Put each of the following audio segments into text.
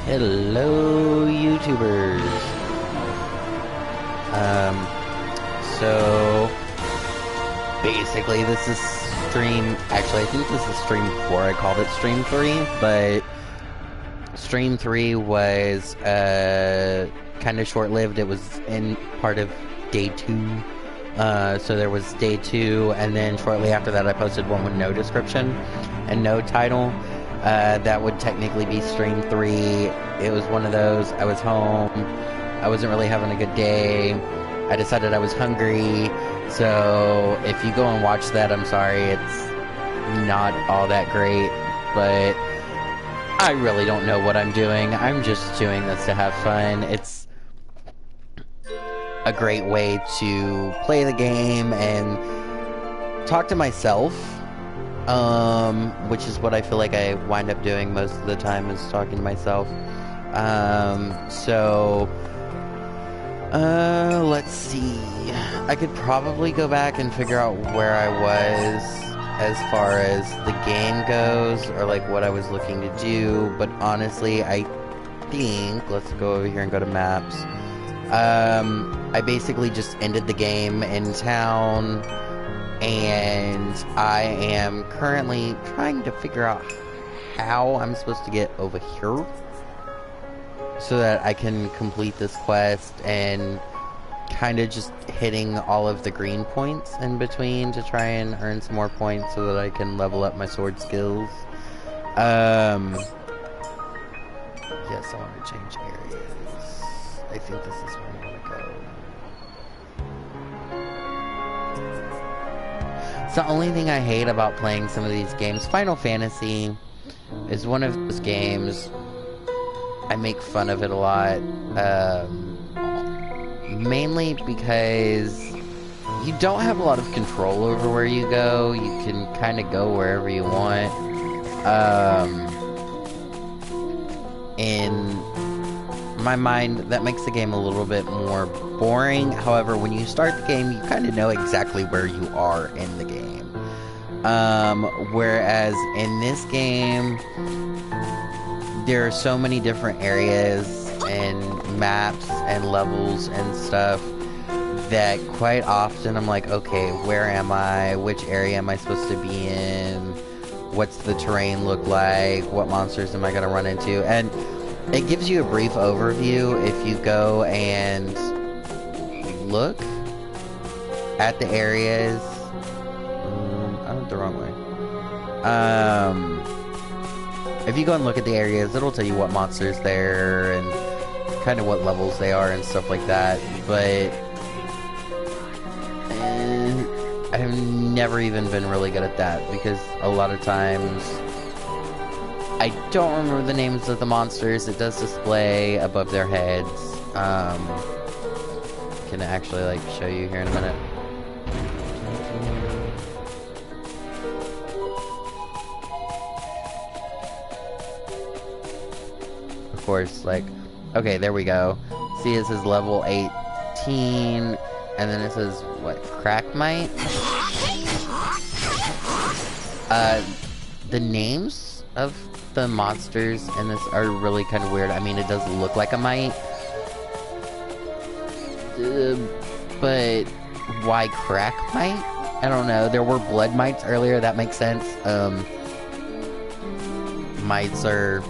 Hello, YouTubers. So basically, this is stream. Actually, I think this is stream 4. I called it stream 3, but stream 3 was kind of short-lived. It was in part of day 2. So there was day 2, and then shortly after that, I posted one with no description and no title. That would technically be stream 3. It was one of those. I was home. I wasn't really having a good day. I decided I was hungry. So if you go and watch that, I'm sorry. It's not all that great. But I really don't know what I'm doing. I'm just doing this to have fun. It's a great way to play the game and talk to myself. Which is what I feel like I wind up doing most of the time, is talking to myself. Let's see. I could probably go back and figure out where I was as far as the game goes, or like what I was looking to do, but honestly, I think, let's go over here and go to maps. I basically just ended the game in town, and I am currently trying to figure out how I'm supposed to get over here so that I can complete this quest, and kind of just hitting all of the green points in between to try and earn some more points so that I can level up my sword skills. Yes, I want to change areas. I think this is where I want to go. It's the only thing I hate about playing some of these games. Final Fantasy is one of those games. I make fun of it a lot. Mainly because you don't have a lot of control over where you go. You can kind of go wherever you want. In my mind, that makes the game a little bit more boring. However, when you start the game, you kind of know exactly where you are in the game. Whereas in this game, there are so many different areas and maps and levels and stuff that quite often I'm like, okay, where am I? Which area am I supposed to be in? What's the terrain look like? What monsters am I going to run into? And it gives you a brief overview if you go and look at the areas. I went the wrong way. If you go and look at the areas, it'll tell you what monsters there and kind of what levels they are and stuff like that. But I've never even been really good at that, because a lot of times I don't remember the names of the monsters. It does display above their heads. Can actually like show you here in a minute. Of course, like, okay, there we go. See, it says level 18, and then it says, what, Crackmite? The names of the monsters in this are really kind of weird. I mean, it does look like a mite, but why Crackmite? I don't know. There were blood mites earlier, that makes sense. Mites are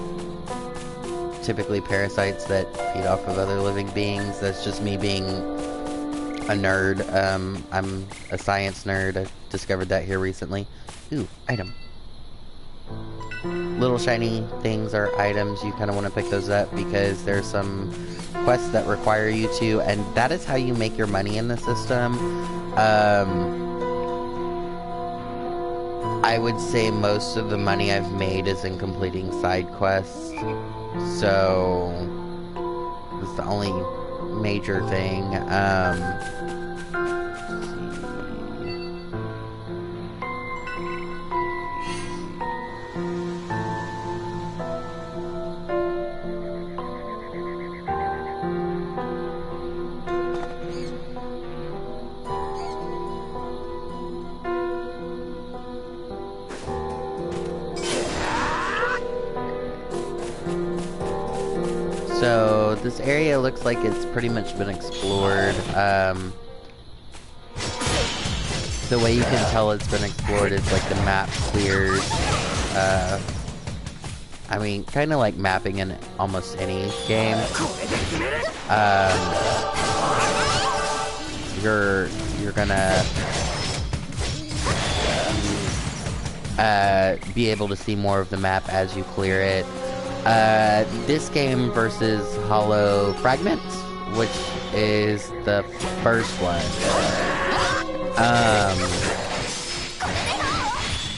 typically parasites that feed off of other living beings. That's just me being a nerd. I'm a science nerd. I discovered that here recently. Ooh, item. Little shiny things are items. You kind of want to pick those up because there's some quests that require you to, and that is how you make your money in the system. I would say most of the money I've made is in completing side quests. So it's the only major thing. this area looks like it's pretty much been explored. The way you can tell it's been explored is like the map clears. I mean, kind of like mapping in almost any game. You're gonna be able to see more of the map as you clear it. This game versus Hollow Fragment, which is the first one.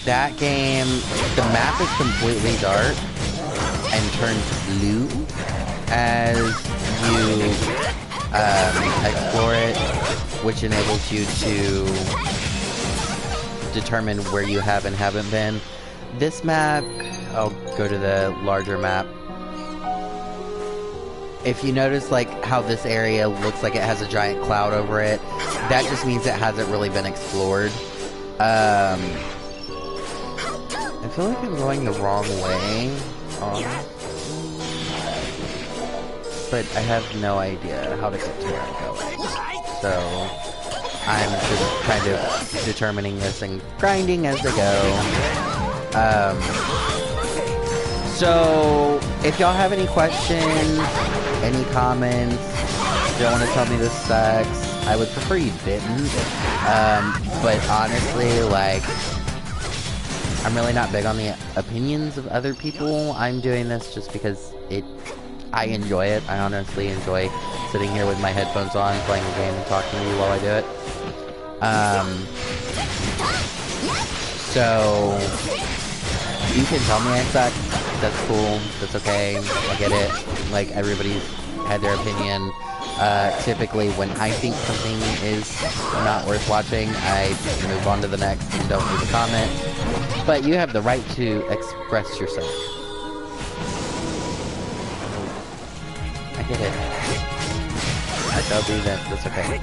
That game, the map is completely dark and turns blue as you explore it, which enables you to determine where you have and haven't been. This map, I'll go to the larger map. If you notice like how this area looks like it has a giant cloud over it, that just means it hasn't really been explored. I feel like I'm going the wrong way, but I have no idea how to get to where I'm going. So I'm just kind of determining this and grinding as I go. So if y'all have any questions, any comments, don't want to tell me this sucks, I would prefer you didn't. But honestly, like, I'm really not big on the opinions of other people. I'm doing this just because I enjoy it. I honestly enjoy sitting here with my headphones on, playing the game and talking to you while I do it. So you can tell me I suck. That's cool. That's okay. I get it. Like, everybody's had their opinion. Typically, when I think something is not worth watching, I just move on to the next and don't leave a comment. But you have the right to express yourself. I get it. I failed the event. That's okay.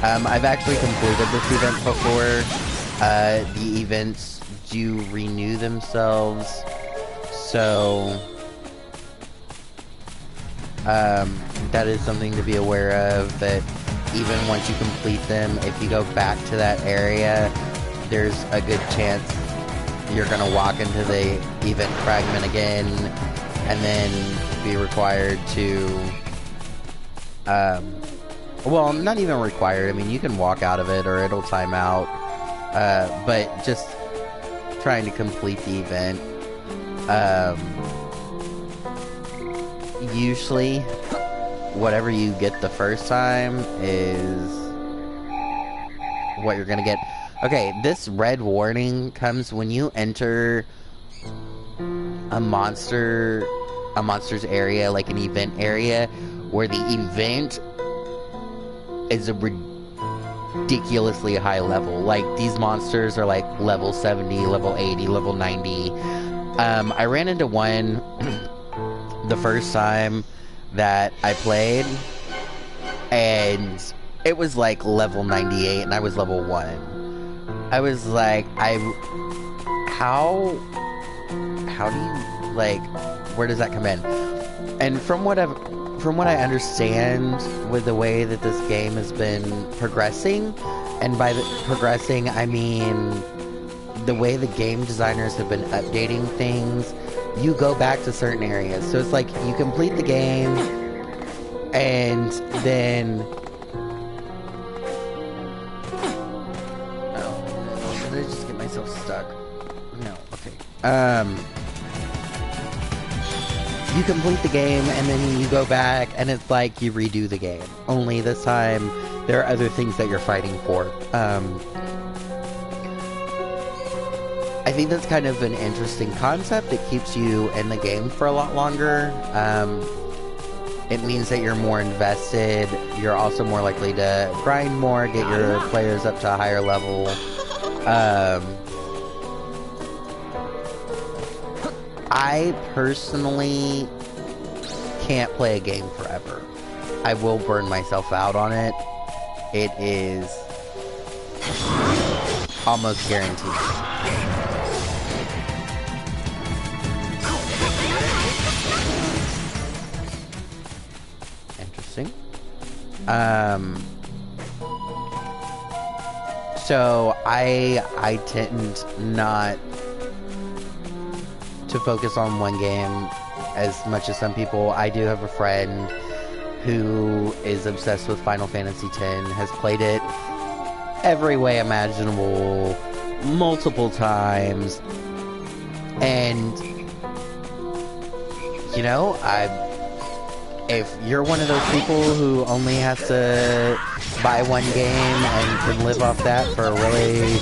I've actually completed this event before. The events do renew themselves. So that is something to be aware of, that even once you complete them, if you go back to that area, there's a good chance you're going to walk into the event fragment again and then be required to, well, not even required, I mean, you can walk out of it or it'll time out, but just trying to complete the event. Usually, whatever you get the first time is what you're gonna get. Okay, this red warning comes when you enter a monster's area, like an event area, where the event is a ridiculously high level. Like, these monsters are like level 70, level 80, level 90. I ran into one the first time that I played, and it was like level 98 and I was level 1. I was like, how do you, like, where does that come in? And from what I understand with the way that this game has been progressing, and by progressing I mean the way the game designers have been updating things, you go back to certain areas. So it's like you complete the game and then, oh, did I just get myself stuck? No, okay. You complete the game and then you go back and it's like you redo the game. Only this time there are other things that you're fighting for. I think that's kind of an interesting concept. It keeps you in the game for a lot longer. It means that you're more invested. You're also more likely to grind more, get your players up to a higher level. I personally can't play a game forever. I will burn myself out on it. It is almost guaranteed. interesting. So I tend not to focus on one game as much as some people. I do have a friend who is obsessed with Final Fantasy X, has played it every way imaginable, multiple times, and you know, if you're one of those people who only has to buy one game and can live off that for a really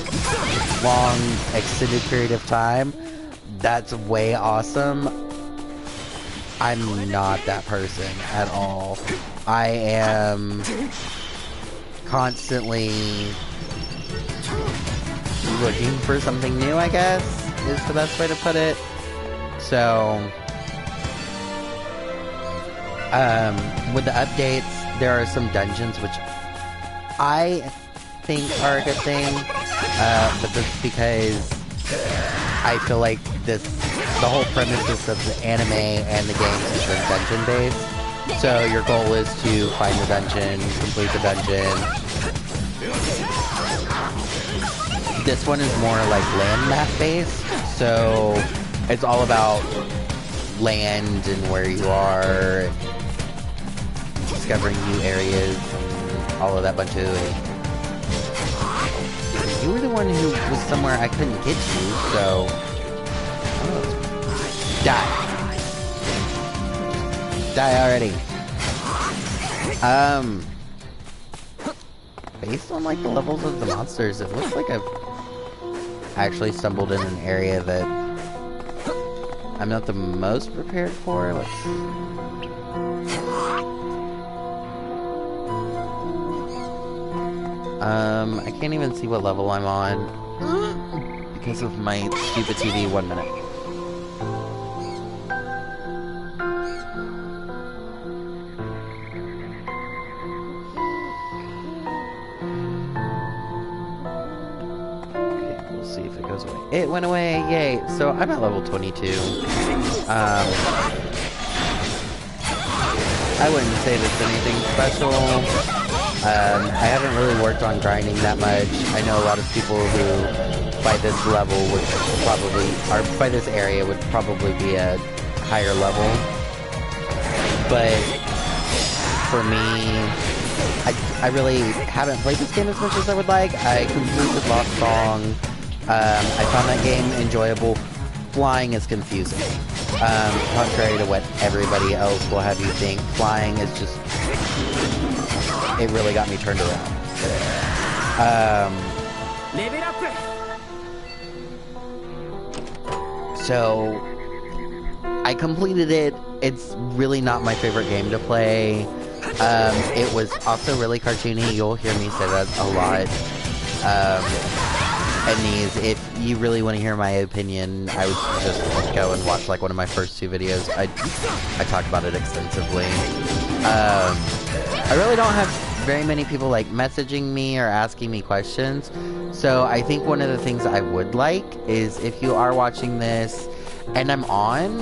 long, extended period of time, that's way awesome. I'm not that person at all. I am constantly looking for something new, I guess, is the best way to put it. So, with the updates, there are some dungeons which I think are a good thing, but that's because I feel like the whole premise of the anime and the game is just dungeon based. So your goal is to find the dungeon, complete the dungeon. This one is more like land map based, so it's all about land and where you are, discovering new areas, and all of that bunch of... You were the one who was somewhere I couldn't get you, so... Oh. Die. Die already. Based on, like, the levels of the monsters, it looks like I've actually stumbled in an area that I'm not the most prepared for. Let's see. I can't even see what level I'm on because of my stupid TV. 1 minute. Okay, we'll see if it goes away. It went away, yay! So I'm at level 22. I wouldn't say there's anything special. I haven't really worked on grinding that much. I know a lot of people who, by this level, would probably, or by this area, would probably be a higher level. But for me, I really haven't played this game as much as I would like. I completed Lost Song. I found that game enjoyable. Flying is confusing. Contrary to what everybody else will have you think, flying is just... It really got me turned around. So, I completed it. It's really not my favorite game to play. It was also really cartoony. You'll hear me say that a lot. And these, if you really want to hear my opinion, I would just go and watch like one of my first 2 videos. I talk about it extensively. I really don't have very many people like messaging me or asking me questions. So I think one of the things I would like is if you are watching this and I'm on,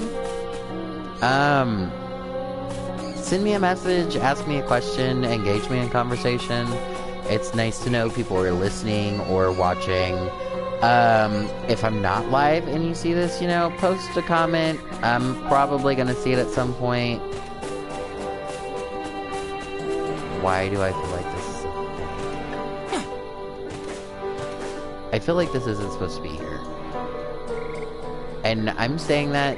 send me a message, ask me a question, engage me in conversation. It's nice to know people are listening or watching. If I'm not live and you see this, you know, post a comment. I'm probably gonna see it at some point. Why do I feel like this is a thing? I feel like this isn't supposed to be here. And I'm saying that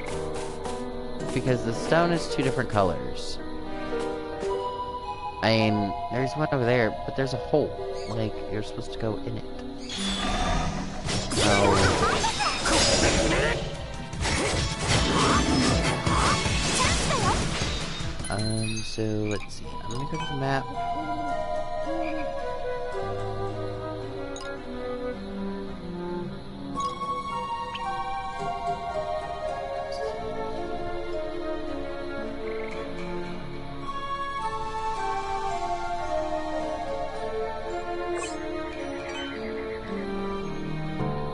because the stone is 2 different colors. I mean, there's one over there, but there's a hole. Like, you're supposed to go in it. So... so let's see. I'm gonna go to the map.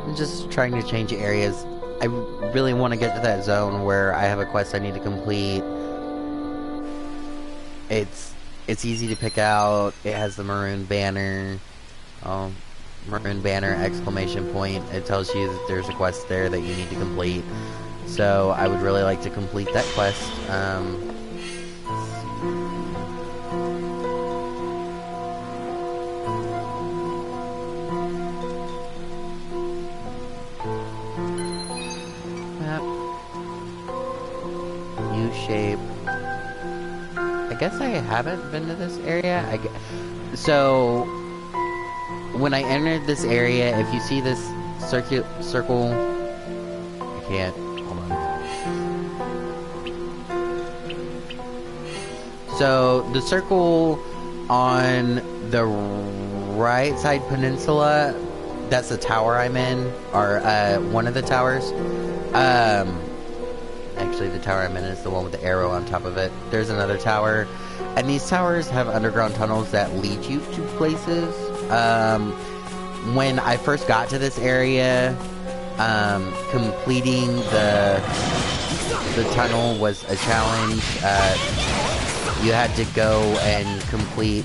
I'm just trying to change areas. I really want to get to that It's easy to pick out. It has the maroon banner. Maroon banner, exclamation point. It tells you that there's a quest there that you need to complete. So I would really like to complete that quest. Map. U-shape. I guess I haven't been to this area. So when I entered this area, if you see this circle, I can't. Hold on. So the circle on the right side peninsula, that's the tower I'm in, or one of the towers. Actually, the tower I'm in is the one with the arrow on top of it. There's another tower, and these towers have underground tunnels that lead you to places. When I first got to this area, completing the tunnel was a challenge. You had to go and complete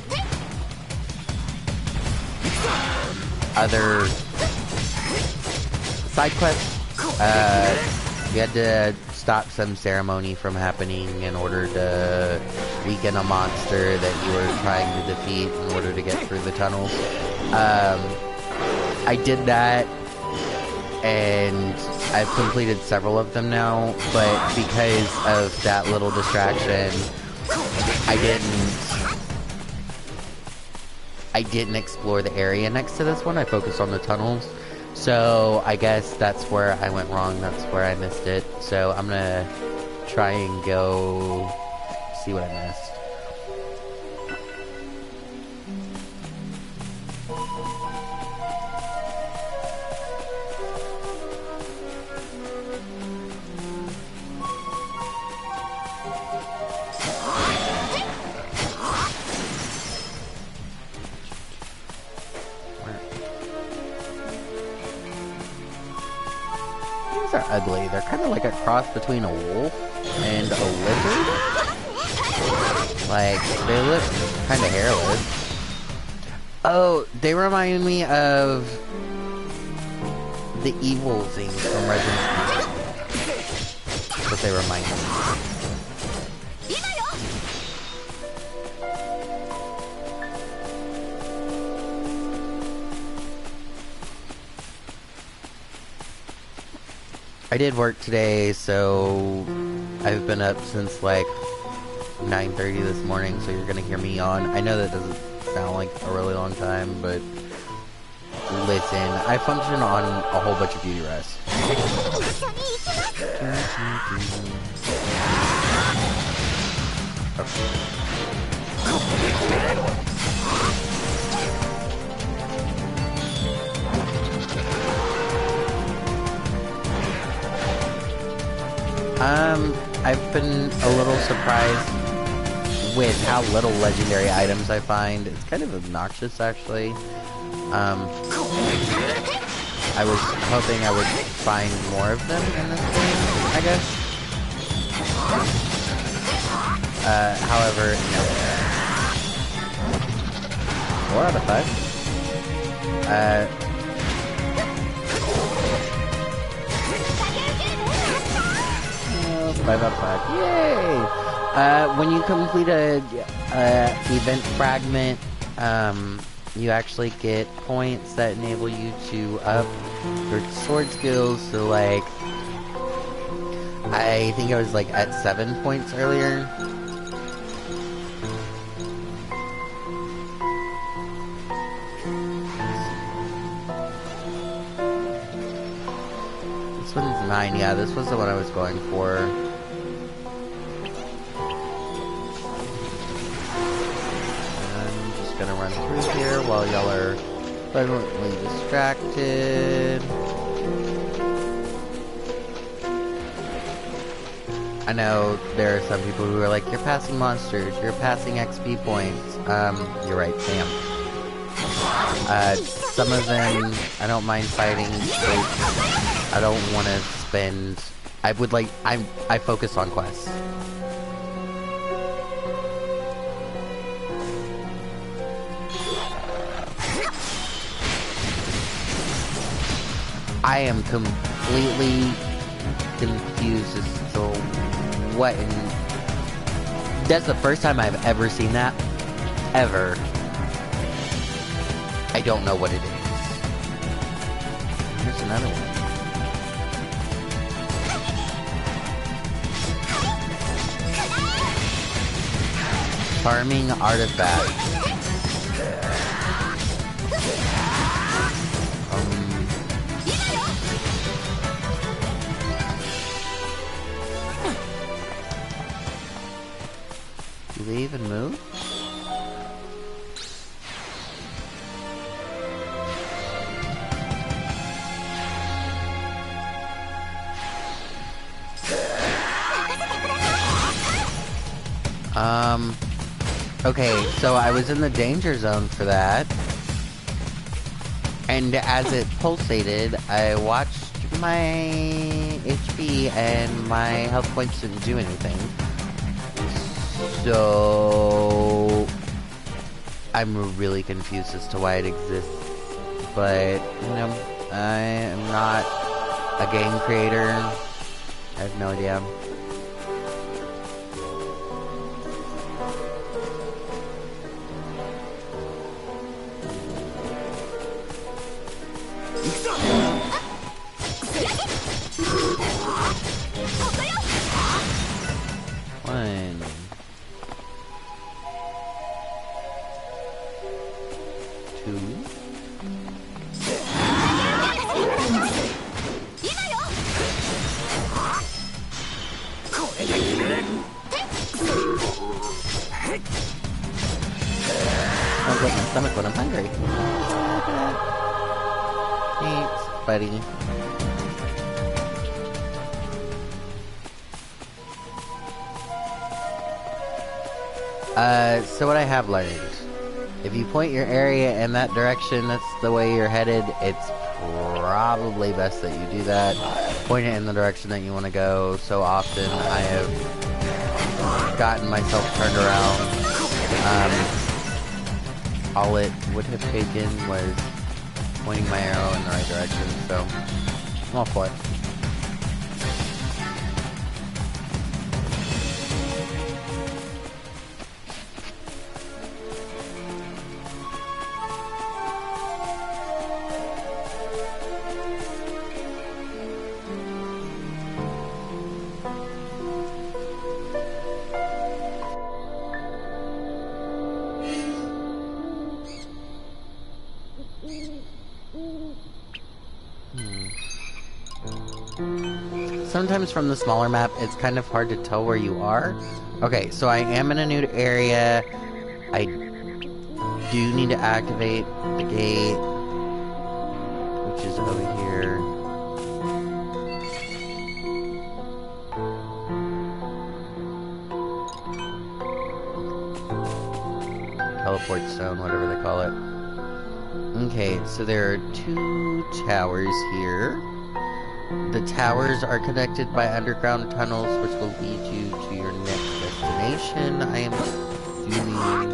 other side quests. You had to stop some ceremony from happening in order to weaken a monster that you were trying to defeat in order to get through the tunnels. I did that, and I've completed several of them now, but because of that little distraction, I didn't explore the area next to this one. I focused on the tunnels. So I guess that's where I went wrong. That's where I missed it. So I'm gonna try and go see what I missed. Are ugly. They're kind of like a cross between a wolf and a lizard. Like, they look kind of hairless. Oh, they remind me of the evil things from Resident Evil. That's what they remind me of. I did work today, so I've been up since like 9:30 this morning, so you're gonna hear me yawn. I know that doesn't sound like a really long time, but listen, I function on a whole bunch of beauty rest. I've been a little surprised with how little legendary items I find. It's kind of obnoxious, actually. I was hoping I would find more of them in this game, I guess. However, no. What the fuck? 5 out of 5. Yay! When you complete a event fragment, you actually get points that enable you to up your sword skills. So, like, I think I was like at 7 points earlier. This one's 9. Yeah, this was the one I was going for. Gonna run through here while y'all are pleasantly distracted. I know there are some people who are like, you're passing monsters, you're passing XP points. You're right, Sam. Some of them I don't mind fighting. I don't want to spend. I focus on quests. I am completely confused as to what in... That's the first time I've ever seen that. Ever. I don't know what it is. Here's another one. Farming artifacts. Do they even move? Okay, so I was in the danger zone for that. And as it pulsated, I watched my HP and my health points didn't do anything. So I'm really confused as to why it exists. But, you know, I am not a game creator. I have no idea. One. Two. Sounds like my stomach when I'm hungry. Thanks, buddy. So what I have learned, if you point your area in that direction, that's the way you're headed, it's probably best that you do that. Point it in the direction that you want to go. So often I have gotten myself turned around. All it would have taken was pointing my arrow in the right direction, so I'm all for it. Sometimes from the smaller map, it's kind of hard to tell where you are. Okay, so I am in a new area. I do need to activate the gate, which is over here. Teleport stone, whatever they call it. Okay, so there are 2 towers here. The towers are connected by underground tunnels, which will lead you to your next destination. I am assuming...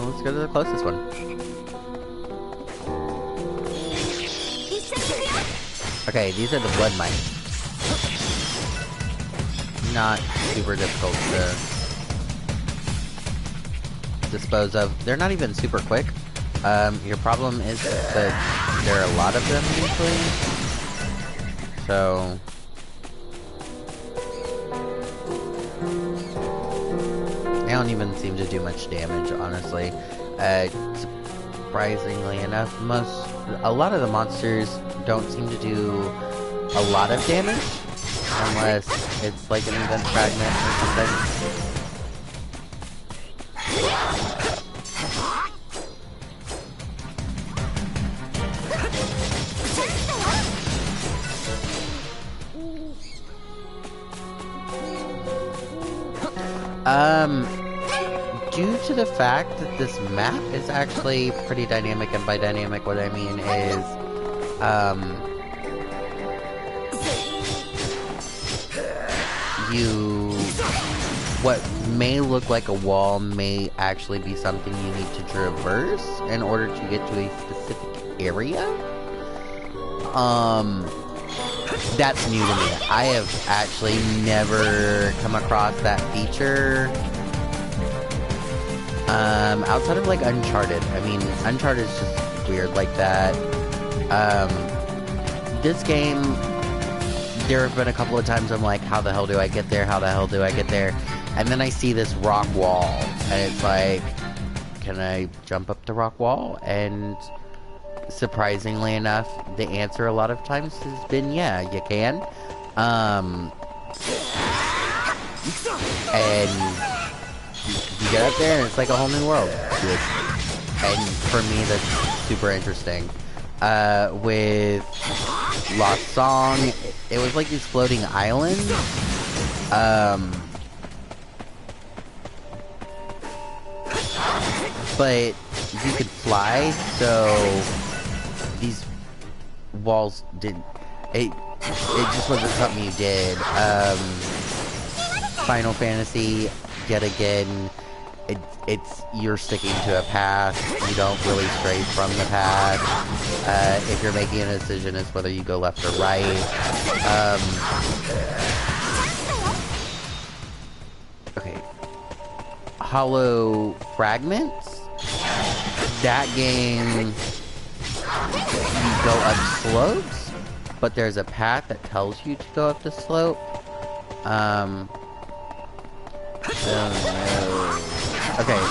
let's go to the closest one. Okay, these are the blood mines. Not super difficult to dispose of. They're not even super quick. Your problem is that there are a lot of them usually. So... they don't even seem to do much damage, honestly. Surprisingly enough, a lot of the monsters don't seem to do a lot of damage. Unless it's like an event fragment or something. Due to the fact that this map is actually pretty dynamic, and by dynamic what I mean is, what may look like a wall may actually be something you need to traverse in order to get to a specific area. That's new to me. I have actually never come across that feature. Outside of, like, Uncharted. I mean, Uncharted is just weird like that. This game, there have been a couple of times I'm like, how the hell do I get there? How the hell do I get there? And then I see this rock wall, and it's like, can I jump up the rock wall? And surprisingly enough, the answer a lot of times has been, yeah, you can. And you get up there, and it's like a whole new world. And for me, that's super interesting. With Lost Song, it was like these floating islands. But you could fly, so these walls didn't. It just wasn't something you did. Final Fantasy, yet again, it's you're sticking to a path. You don't really stray from the path. If you're making a decision, it's whether you go left or right. Okay. Hollow Fragments. That game, you go up slopes, but there's a path that tells you to go up the slope. Okay,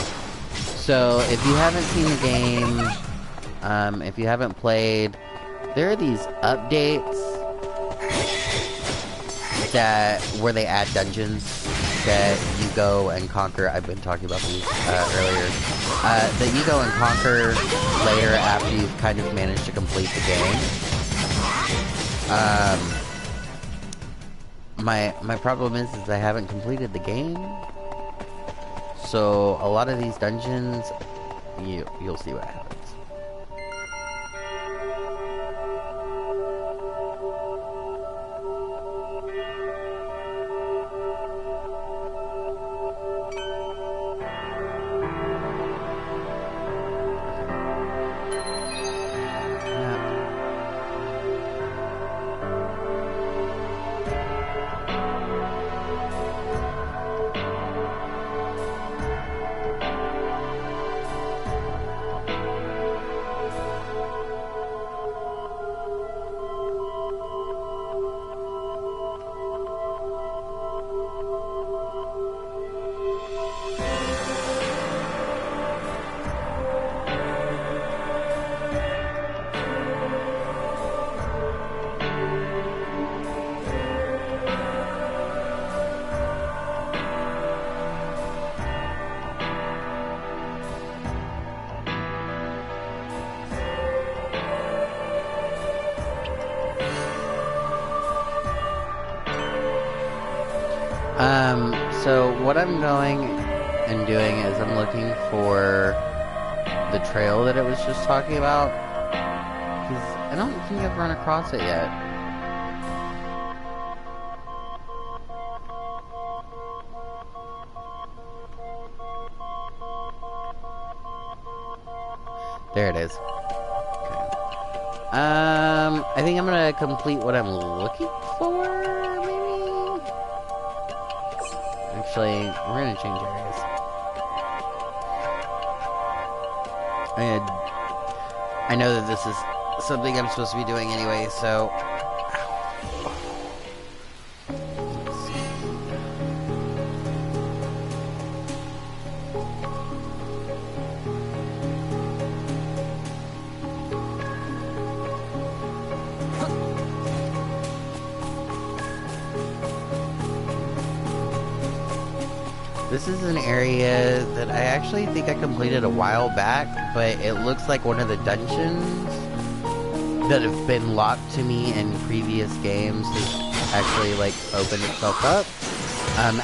so if you haven't seen the game, if you haven't played, there are these updates where they add dungeons that you go and conquer. I've been talking about these earlier. That you go and conquer later after you've kind of managed to complete the game. My problem is I haven't completed the game. So a lot of these dungeons, you'll see what happens. So what I'm going and doing is I'm looking for the trail that it was just talking about, because I don't think I've run across it yet. There it is. Okay. I think I'm gonna complete what I'm looking for, maybe? Actually, we're gonna change areas. I know that this is something I'm supposed to be doing anyway, so... This is an area that I actually think I completed a while back, but it looks like one of the dungeons that have been locked to me in previous games has actually, like, opened itself up.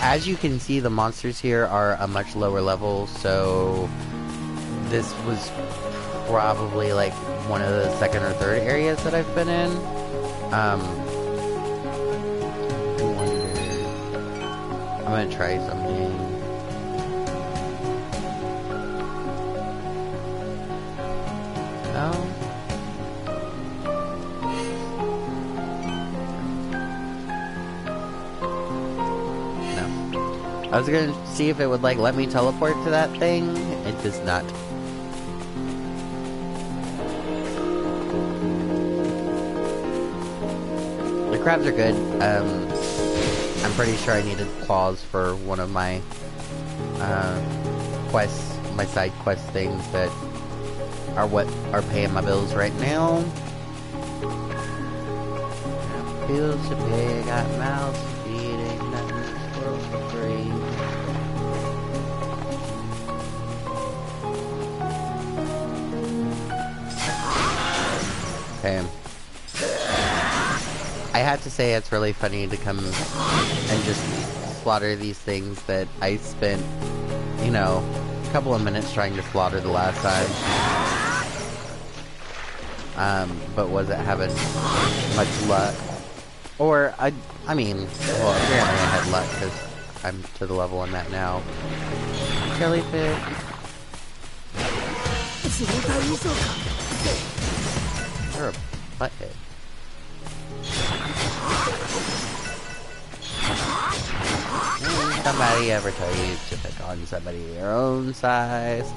As you can see, the monsters here are a much lower level, so this was probably, like, one of the second or third areas that I've been in. I wonder... I'm gonna try something. No? I was gonna see if it would, like, let me teleport to that thing. It does not. The crabs are good. I'm pretty sure I needed claws for one of my, quests, my side quest things that are what are paying my bills right now. Bills to pay, got mouths to feed, ain't nothing still for free. Okay. I had to say it's really funny to come and just slaughter these things that I spent, you know, a couple of minutes trying to slaughter the last time. But wasn't having much luck. Or, I mean, well, apparently I had luck because I'm to the level I'm at now. Jellyfish. You're a butthead. Somebody ever tell you to pick on somebody your own size?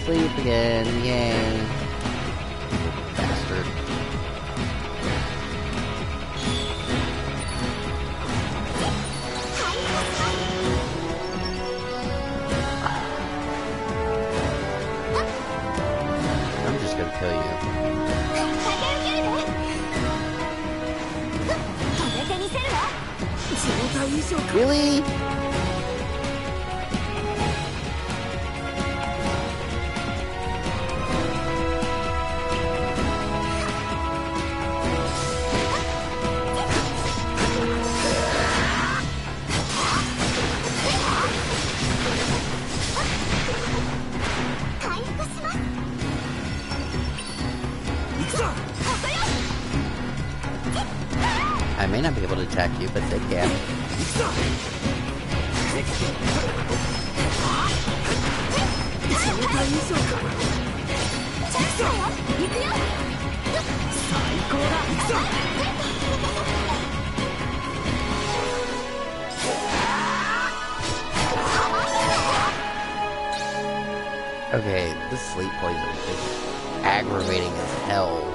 Sleep again, yay. Bastard. I'm just gonna kill you. Really? I may not be able to attack you, but they can. Okay, this sleep poison is aggravating as hell.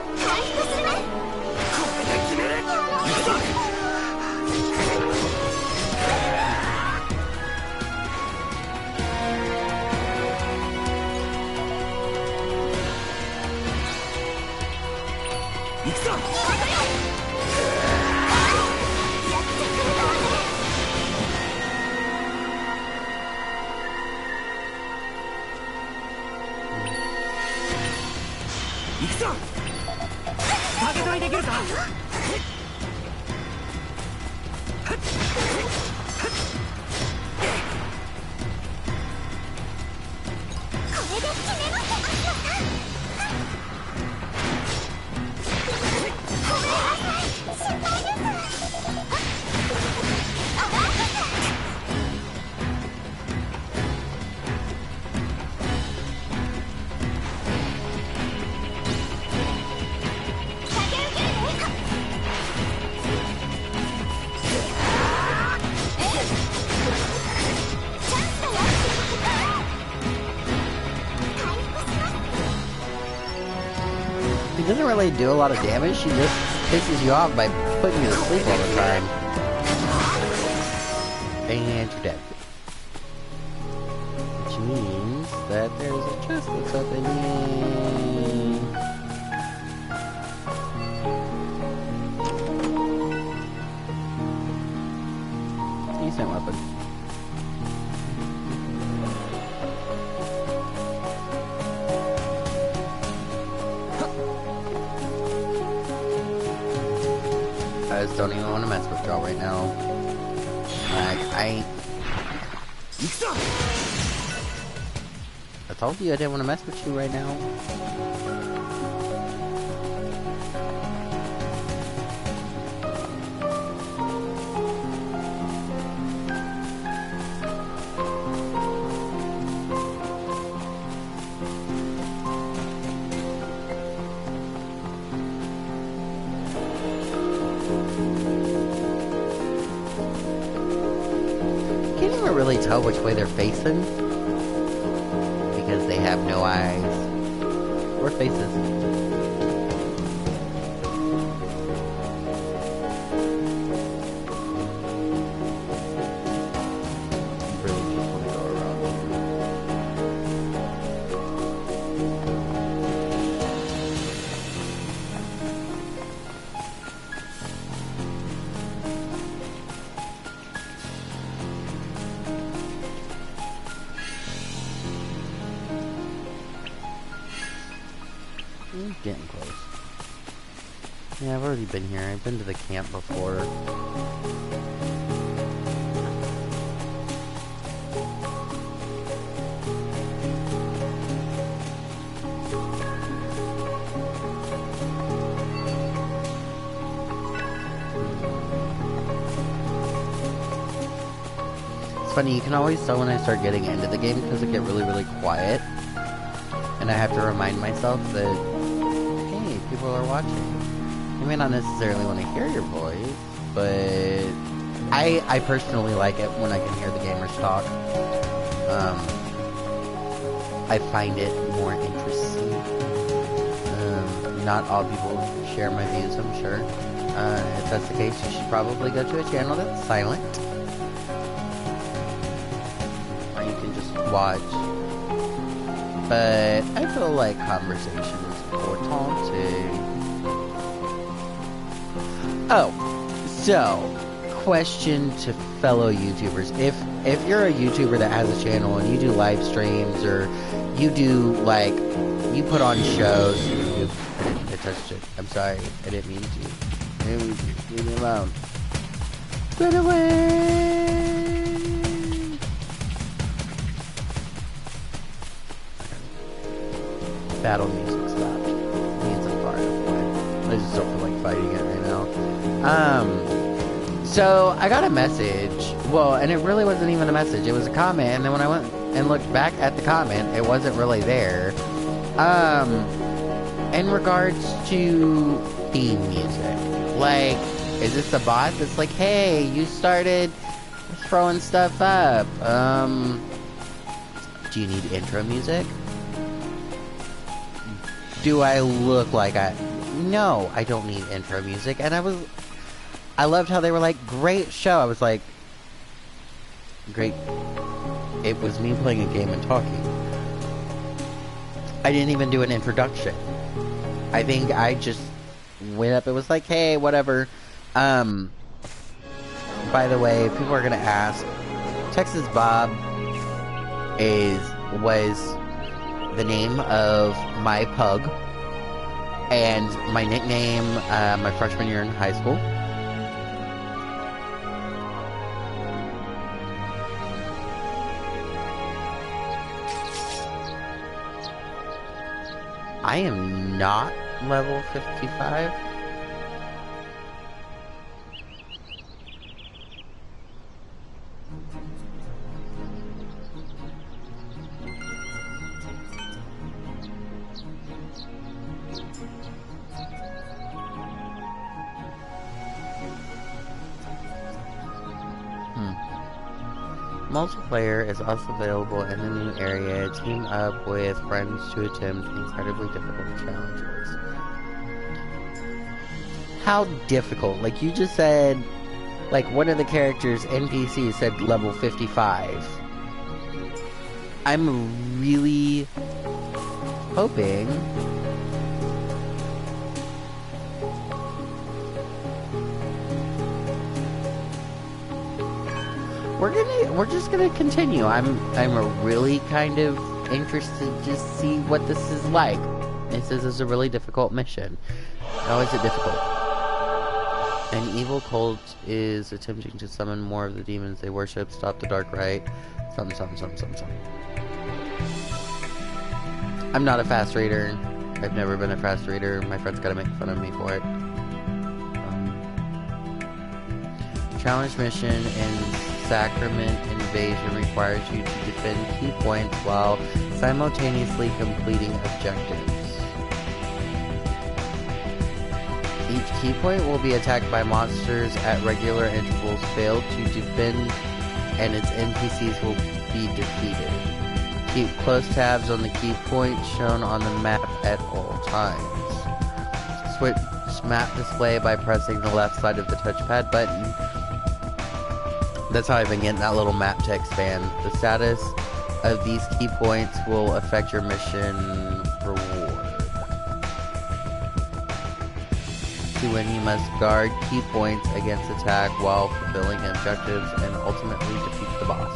He doesn't really do a lot of damage, he just pisses you off by putting you to sleep all the time. And you're dead. Which means that there's a chest that's open. Yay. Decent weapon. I was just don't even want to mess with y'all right now. Like, I told you I didn't want to mess with you right now. Really tell which way they're facing because they have no eyes or faces. Getting close. Yeah, I've already been here. I've been to the camp before. It's funny, you can always tell when I start getting into the game because it get really, really quiet. And I have to remind myself that people are watching. You may not necessarily want to hear your voice, but I personally like it when I can hear the gamers talk. I find it more interesting. Not all people share my views, I'm sure. If that's the case, you should probably go to a channel that's silent. Or you can just watch. But I feel like conversation is important too. Oh, so question to fellow YouTubers: if you're a YouTuber that has a channel and you do live streams or you do like you put on shows, I touched it. I'm sorry, I didn't mean to. Leave me alone. Run away. Battle music stopped. Means I'm far enough away. I just don't feel like fighting it right now. So I got a message. Well, and it really wasn't even a message. It was a comment, and then when I went and looked back at the comment, it wasn't really there. In regards to theme music, like, is this a bot that's like, hey, you started throwing stuff up? Do you need intro music? Do I look like No, I don't need intro music. And I loved how they were like, great show. I was like, great. It was me playing a game and talking. I didn't even do an introduction. I think I just went up and was like, hey, whatever. By the way, people are gonna ask, Texas Bob was the name of my pug and my nickname my freshman year in high school. I am not level 55. Multiplayer is also available in the new area. Team up with friends to attempt incredibly difficult challenges. How difficult? Like, you just said, like, one of the characters, NPC, said level 55. I'm really hoping we're just gonna continue. I'm really kind of interested to see what this is like. This is a really difficult mission. How is it difficult? An evil cult is attempting to summon more of the demons they worship. Stop the dark rite. Something. I'm not a fast reader. I've never been a fast reader. My friends gotta make fun of me for it. Challenge mission in Sacrament Invasion requires you to defend key points while simultaneously completing objectives. Each key point will be attacked by monsters at regular intervals. Fail to defend and its NPCs will be defeated. Keep close tabs on the key points shown on the map at all times. Switch map display by pressing the left side of the touchpad button. That's how I've been getting that little map to expand. The status of these key points will affect your mission reward. To win, you must guard key points against attack while fulfilling objectives and ultimately defeat the boss.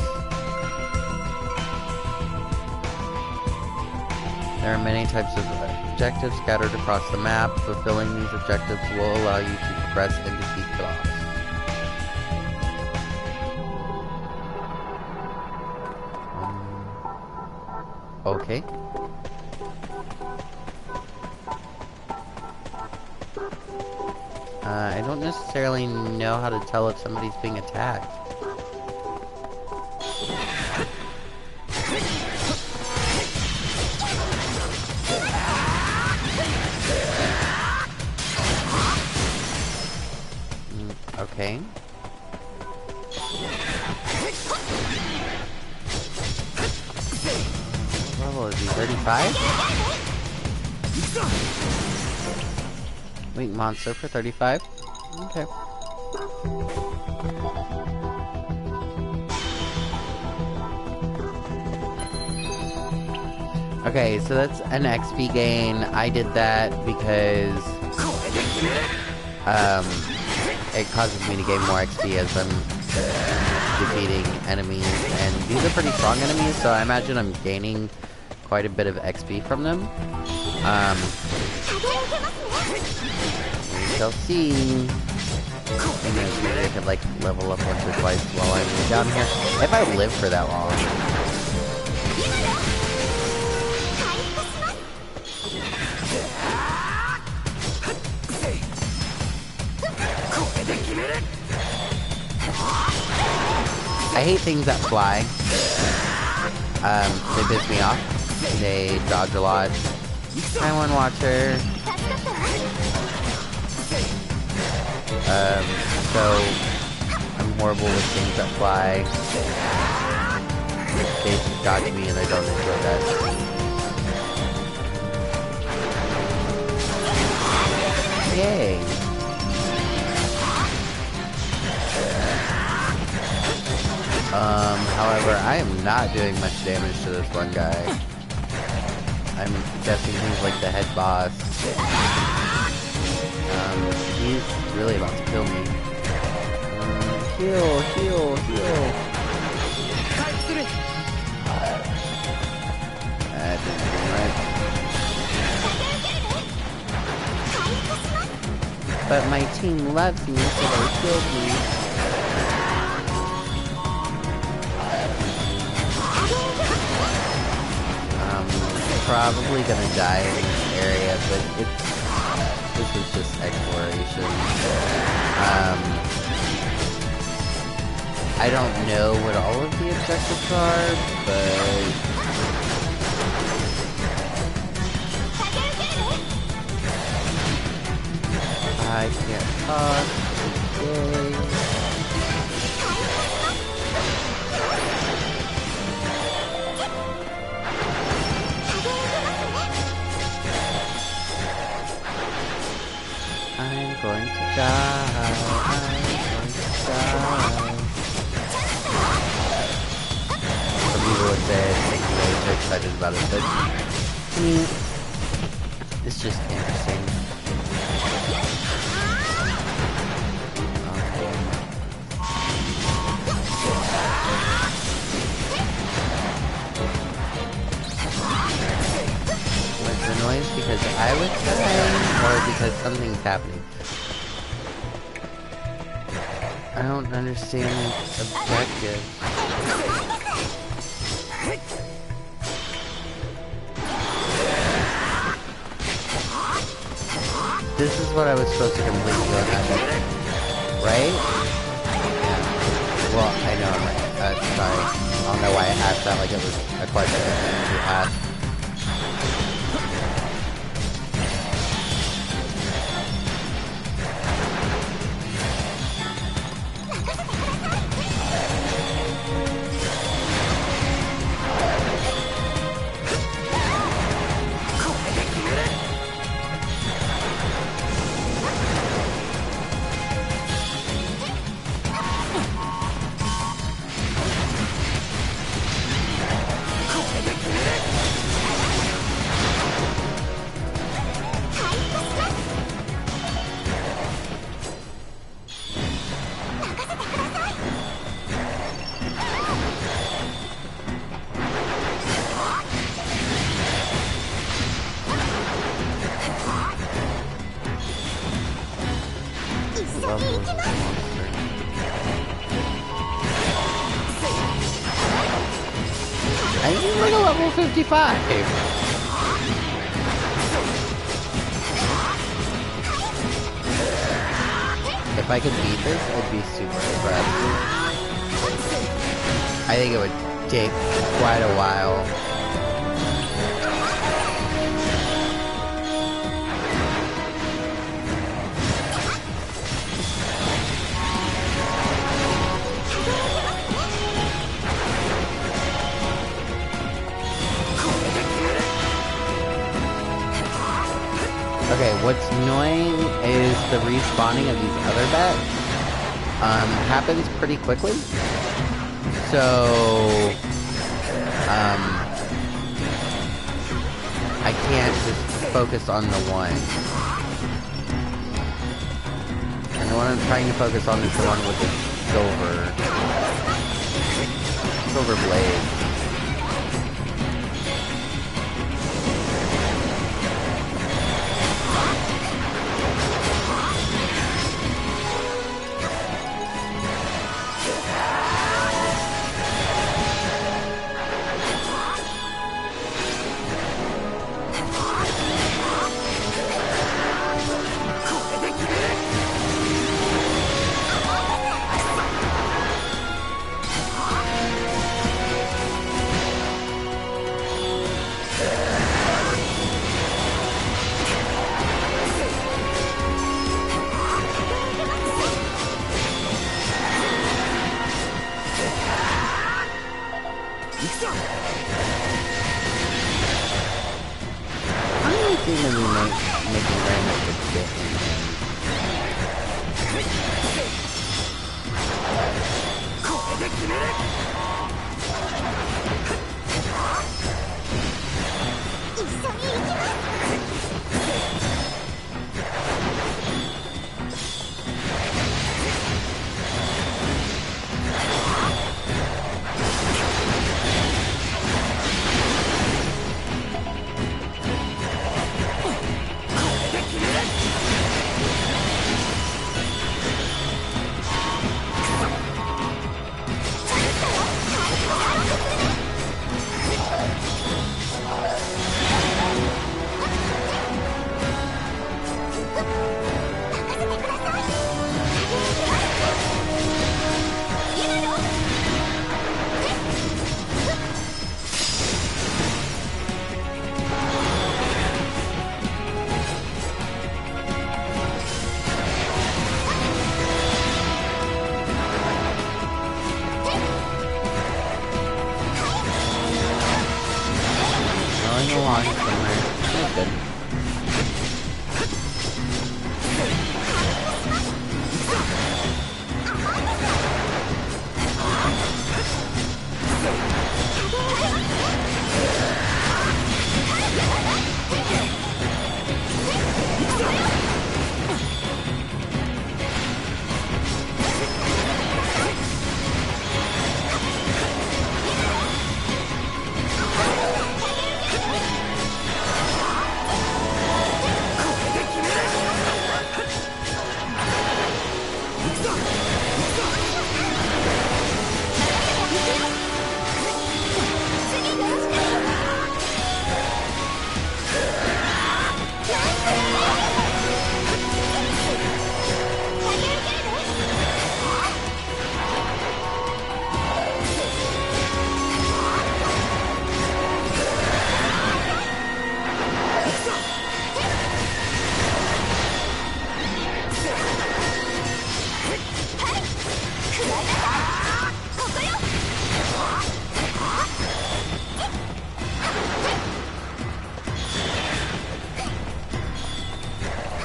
There are many types of objectives scattered across the map. Fulfilling these objectives will allow you to progress and defeat the boss. Okay. I don't necessarily know how to tell if somebody's being attacked. Okay. What level is he? 35? Weak monster for 35. Okay. Okay, so that's an XP gain. I did that because it causes me to gain more XP as I'm defeating enemies, and these are pretty strong enemies, so I imagine I'm gaining quite a bit of XP from them. We shall see. Maybe I could like level up once or twice while I'm down here. If I live for that long. I hate things that fly. They piss me off. They dodge a lot. Hi, One Watcher. So I'm horrible with things that fly. They dodge me and I don't enjoy that. Yay! However, I am not doing much damage to this one guy. I'm guessing he's like the head boss. He's really about to kill me. Heal. That didn't seem right. But my team loves me, so they killed me. Probably gonna die in this area, but this is just exploration. I don't know what all of the objectives are, but I can't talk today. I'm going to die. Some people would say I'm really so excited about it, but to me, it's just interesting. Was the noise because I was dying, or because something's happening? I don't understand the objective. This is what I was supposed to complete doing that, right? Yeah. Well, I know I'm right. Sorry. I don't know why I asked that like it was a question to ask. I need like a level 55. If I could beat this, I'd be super impressed. I think it would take quite a while. Okay, what's annoying is the respawning of these other bats happens pretty quickly. So I can't just focus on the one. And the one I'm trying to focus on is the one with the silver blade.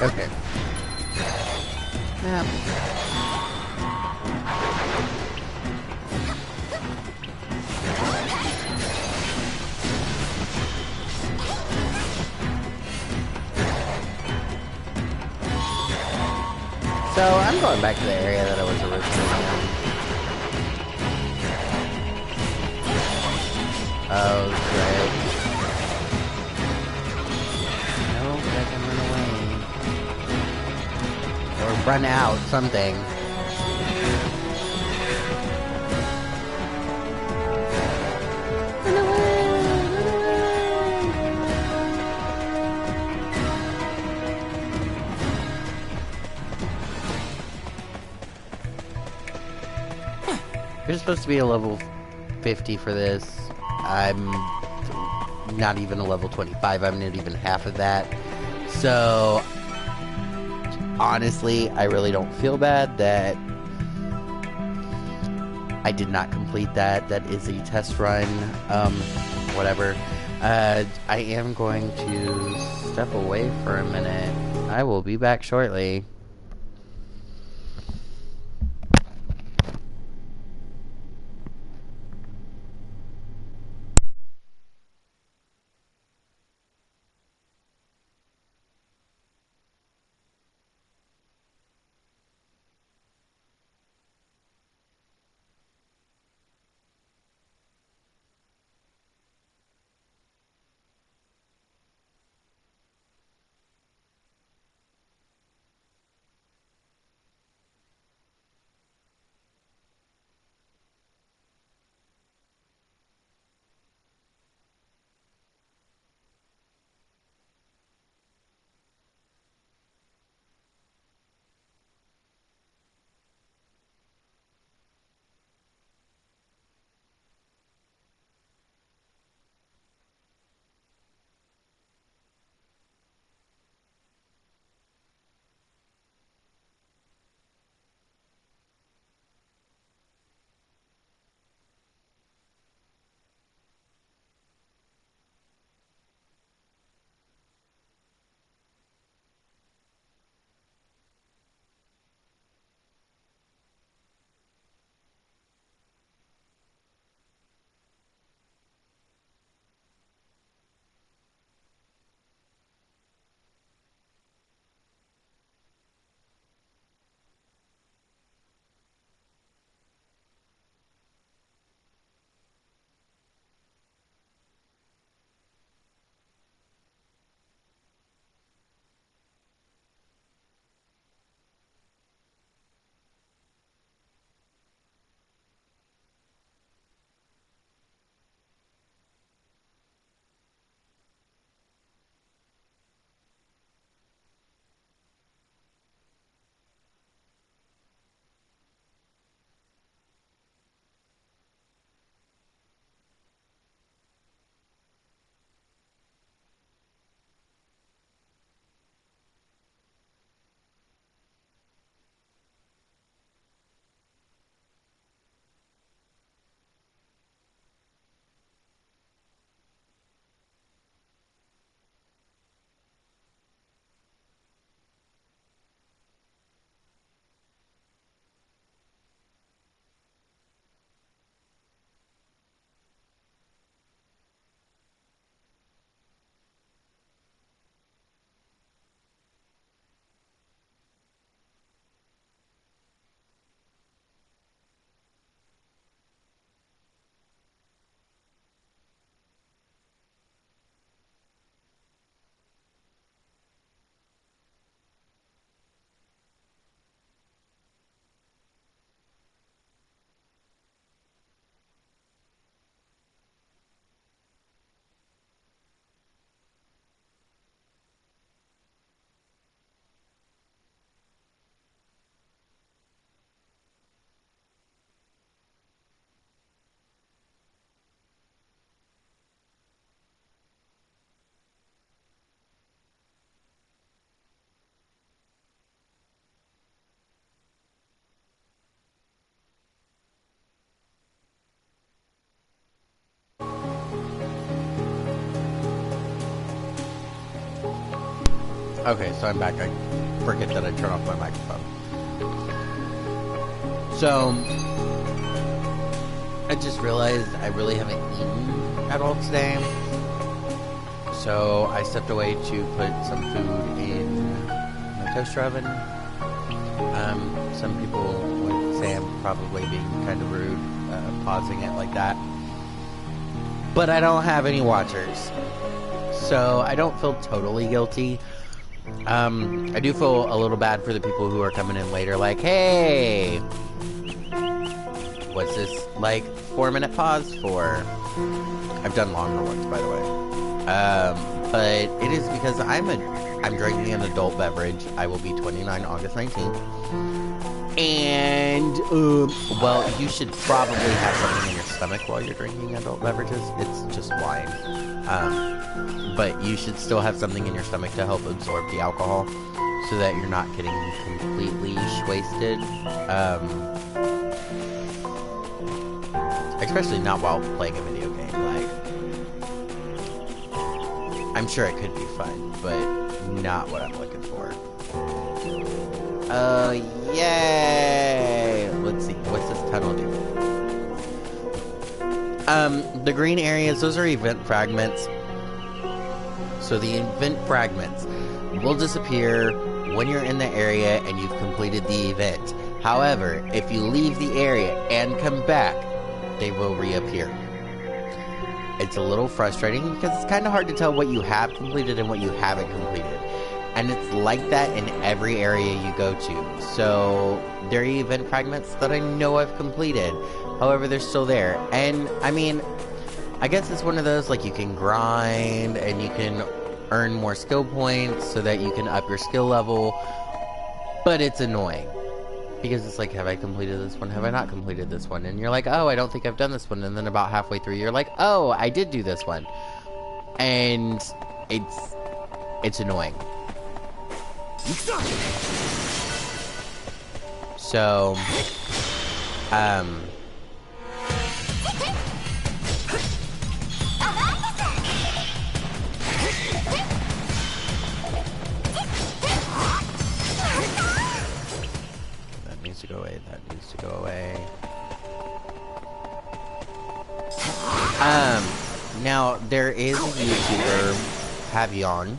Okay. Yeah. So I'm going back to the area that I was originally in. Oh, great. No, I can run away. Or run out, something. Run away! Run away! You're supposed to be a level 50 for this. I'm not even a level 25. I'm not even half of that. So, honestly, I really don't feel bad that I did not complete that. That is a test run. Whatever. I am going to step away for a minute. I will be back shortly. Okay, so I'm back. I forget that I turned off my microphone. So, I just realized I really haven't eaten at all today. So, I stepped away to put some food in my toaster oven. Some people would say I'm probably being kind of rude, pausing it like that. But I don't have any watchers. So, I don't feel totally guilty. I do feel a little bad for the people who are coming in later, like, hey, what's this, like, 4-minute pause for? I've done longer ones, by the way. But it is because I'm drinking an adult beverage. I will be 29 August 19th. And, well, you should probably have something in your stomach while you're drinking adult beverages. It's just wine. But you should still have something in your stomach to help absorb the alcohol so that you're not getting completely wasted. Especially not while playing a video game. Like, I'm sure it could be fun, but not what I'm looking for. Yay! Let's see, what's this tunnel do? The green areas, those are event fragments. So the event fragments will disappear when you're in the area and you've completed the event. However, if you leave the area and come back, they will reappear. It's a little frustrating because it's kind of hard to tell what you have completed and what you haven't completed. And it's like that in every area you go to. So there are event fragments that I know I've completed. However, they're still there. And I mean, I guess it's one of those, like, you can grind and you can earn more skill points so that you can up your skill level. But it's annoying. Because it's like, have I completed this one? Have I not completed this one? And you're like, oh, I don't think I've done this one. And then about halfway through, you're like, oh, I did do this one. And it's annoying. So, that needs to go away, that needs to go away. Now, there is a YouTuber, Pavion,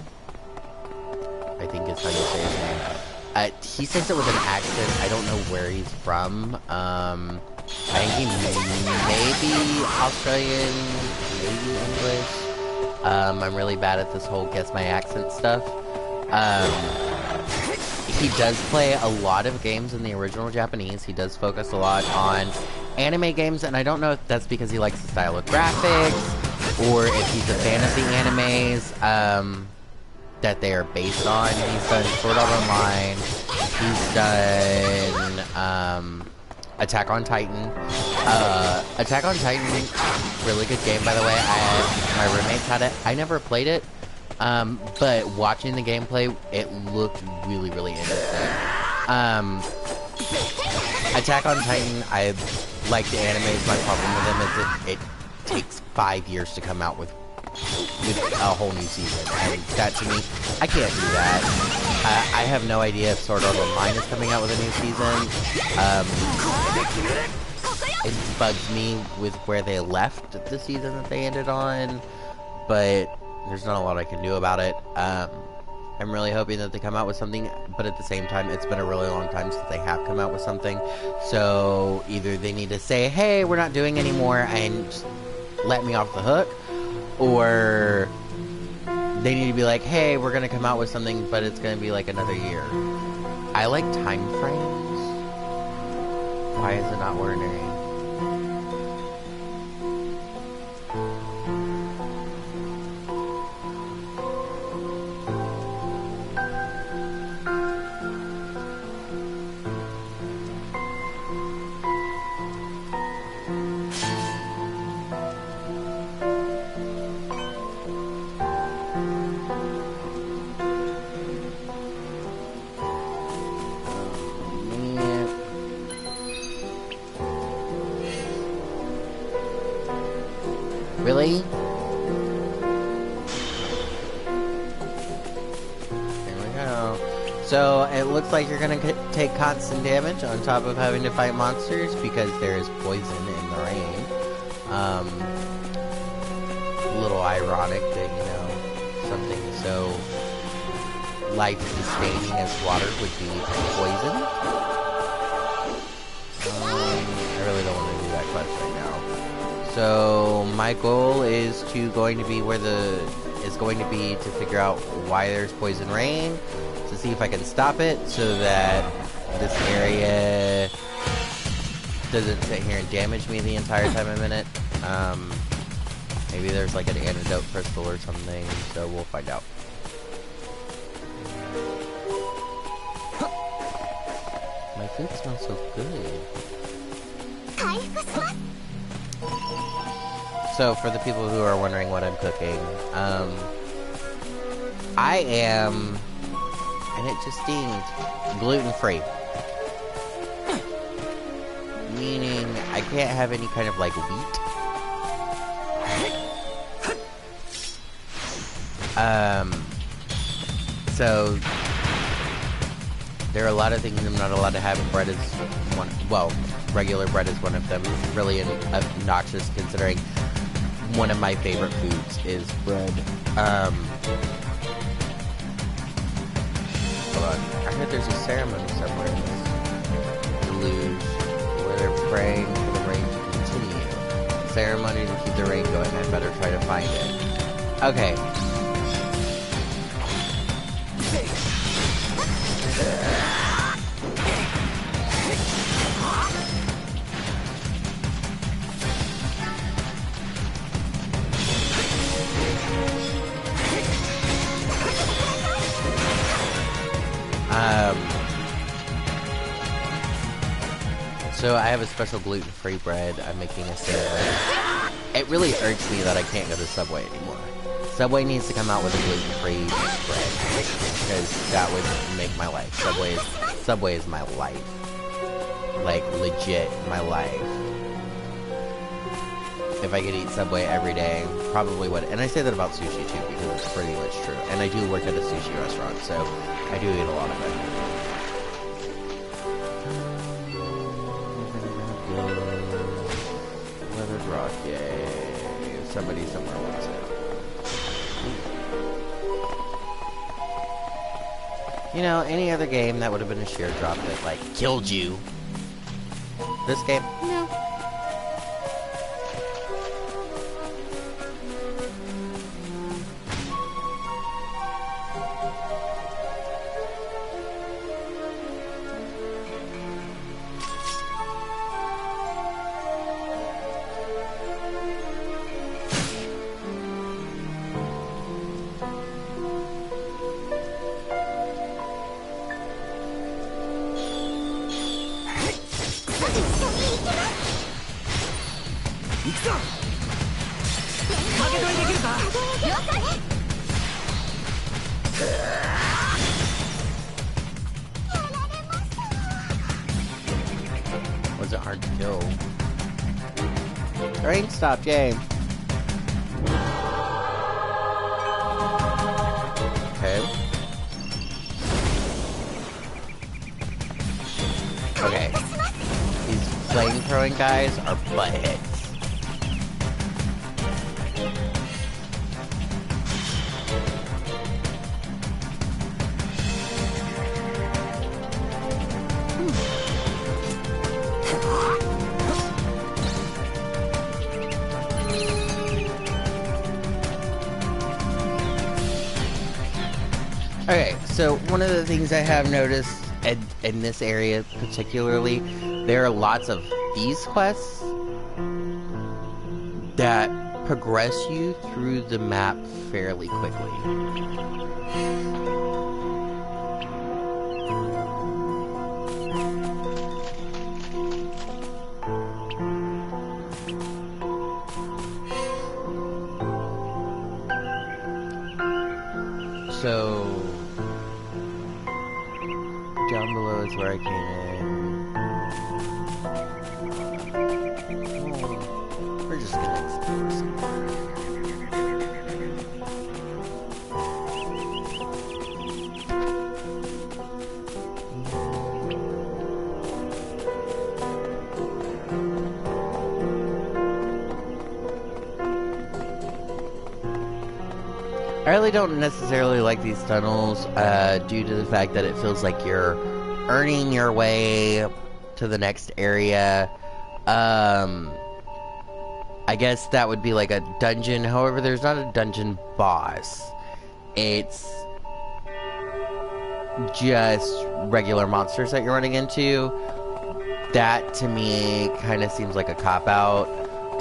I think is how you say his name. He says it with an accent. I don't know where he's from. I think he may be Australian, maybe English. I'm really bad at this whole guess my accent stuff. He does play a lot of games in the original Japanese. He does focus a lot on anime games, and I don't know if that's because he likes the style of graphics, or if he's a fan of the animes that they are based on. He's done Sword Art Online. He's done Attack on Titan. Attack on Titan, really good game, by the way. My roommates had it. I never played it, but watching the gameplay, it looked really, really interesting. Attack on Titan, I like the animes. My problem with them is it takes 5 years to come out with a whole new season, and that, to me, I can't do that. I have no idea if Sword Art Online is coming out with a new season. It bugs me with where they left the season that they ended on, but there's not a lot I can do about it. I'm really hoping that they come out with something, but at the same time, it's been a really long time since they have come out with something, so either they need to say, hey, we're not doing anymore, and just let me off the hook, or they need to be like, hey, we're gonna come out with something, but it's gonna be like another year. I like time frames. Why is it not ordinary? Really? There we go. So it looks like you're gonna take constant damage on top of having to fight monsters because there is poison in the rain. A little ironic that, you know, something so life-sustaining as water would be poison. I really don't want to do that quest right now. So my goal is going to be to figure out why there's poison rain, to see if I can stop it so that this area doesn't sit here and damage me the entire time I'm in it. Maybe there's like an antidote crystal or something, so we'll find out. My food smells so good. So, for the people who are wondering what I'm cooking, I am, and it just stings, gluten-free. Meaning, I can't have any kind of, like, wheat. So, there are a lot of things I'm not allowed to have, and bread is one, well, regular bread is one of them. Really obnoxious considering one of my favorite foods is bread. Hold on. I heard there's a ceremony somewhere in this deluge where they're praying for the rain to continue. Ceremony to keep the rain going. I better try to find it. Okay. So I have a special gluten-free bread. I'm making a sandwich. It really irks me that I can't go to Subway anymore. Subway needs to come out with a gluten-free bread because that would make my life. Subway is my life. Like, legit, my life. If I could eat Subway every day, probably would. And I say that about sushi too because it's pretty much true. And I do work at a sushi restaurant, so I do eat a lot of it. Weathered rock, yay. Somebody somewhere wants it. You know, any other game that would have been a sheer drop that, like, killed you. This game? No. Was it hard to kill? Rain stopped, yay. Okay. Okay. These flame-throwing guys are butt hits. Okay, so one of the things I have noticed in this area particularly, there are lots of these quests that progress you through the map fairly quickly. So down below is where I came in. Oh, we're just gonna explore somewhere. I really don't necessarily like these tunnels due to the fact that it feels like you're earning your way to the next area. I guess that would be like a dungeon. However, there's not a dungeon boss. It's just regular monsters that you're running into. That, to me, kind of seems like a cop-out.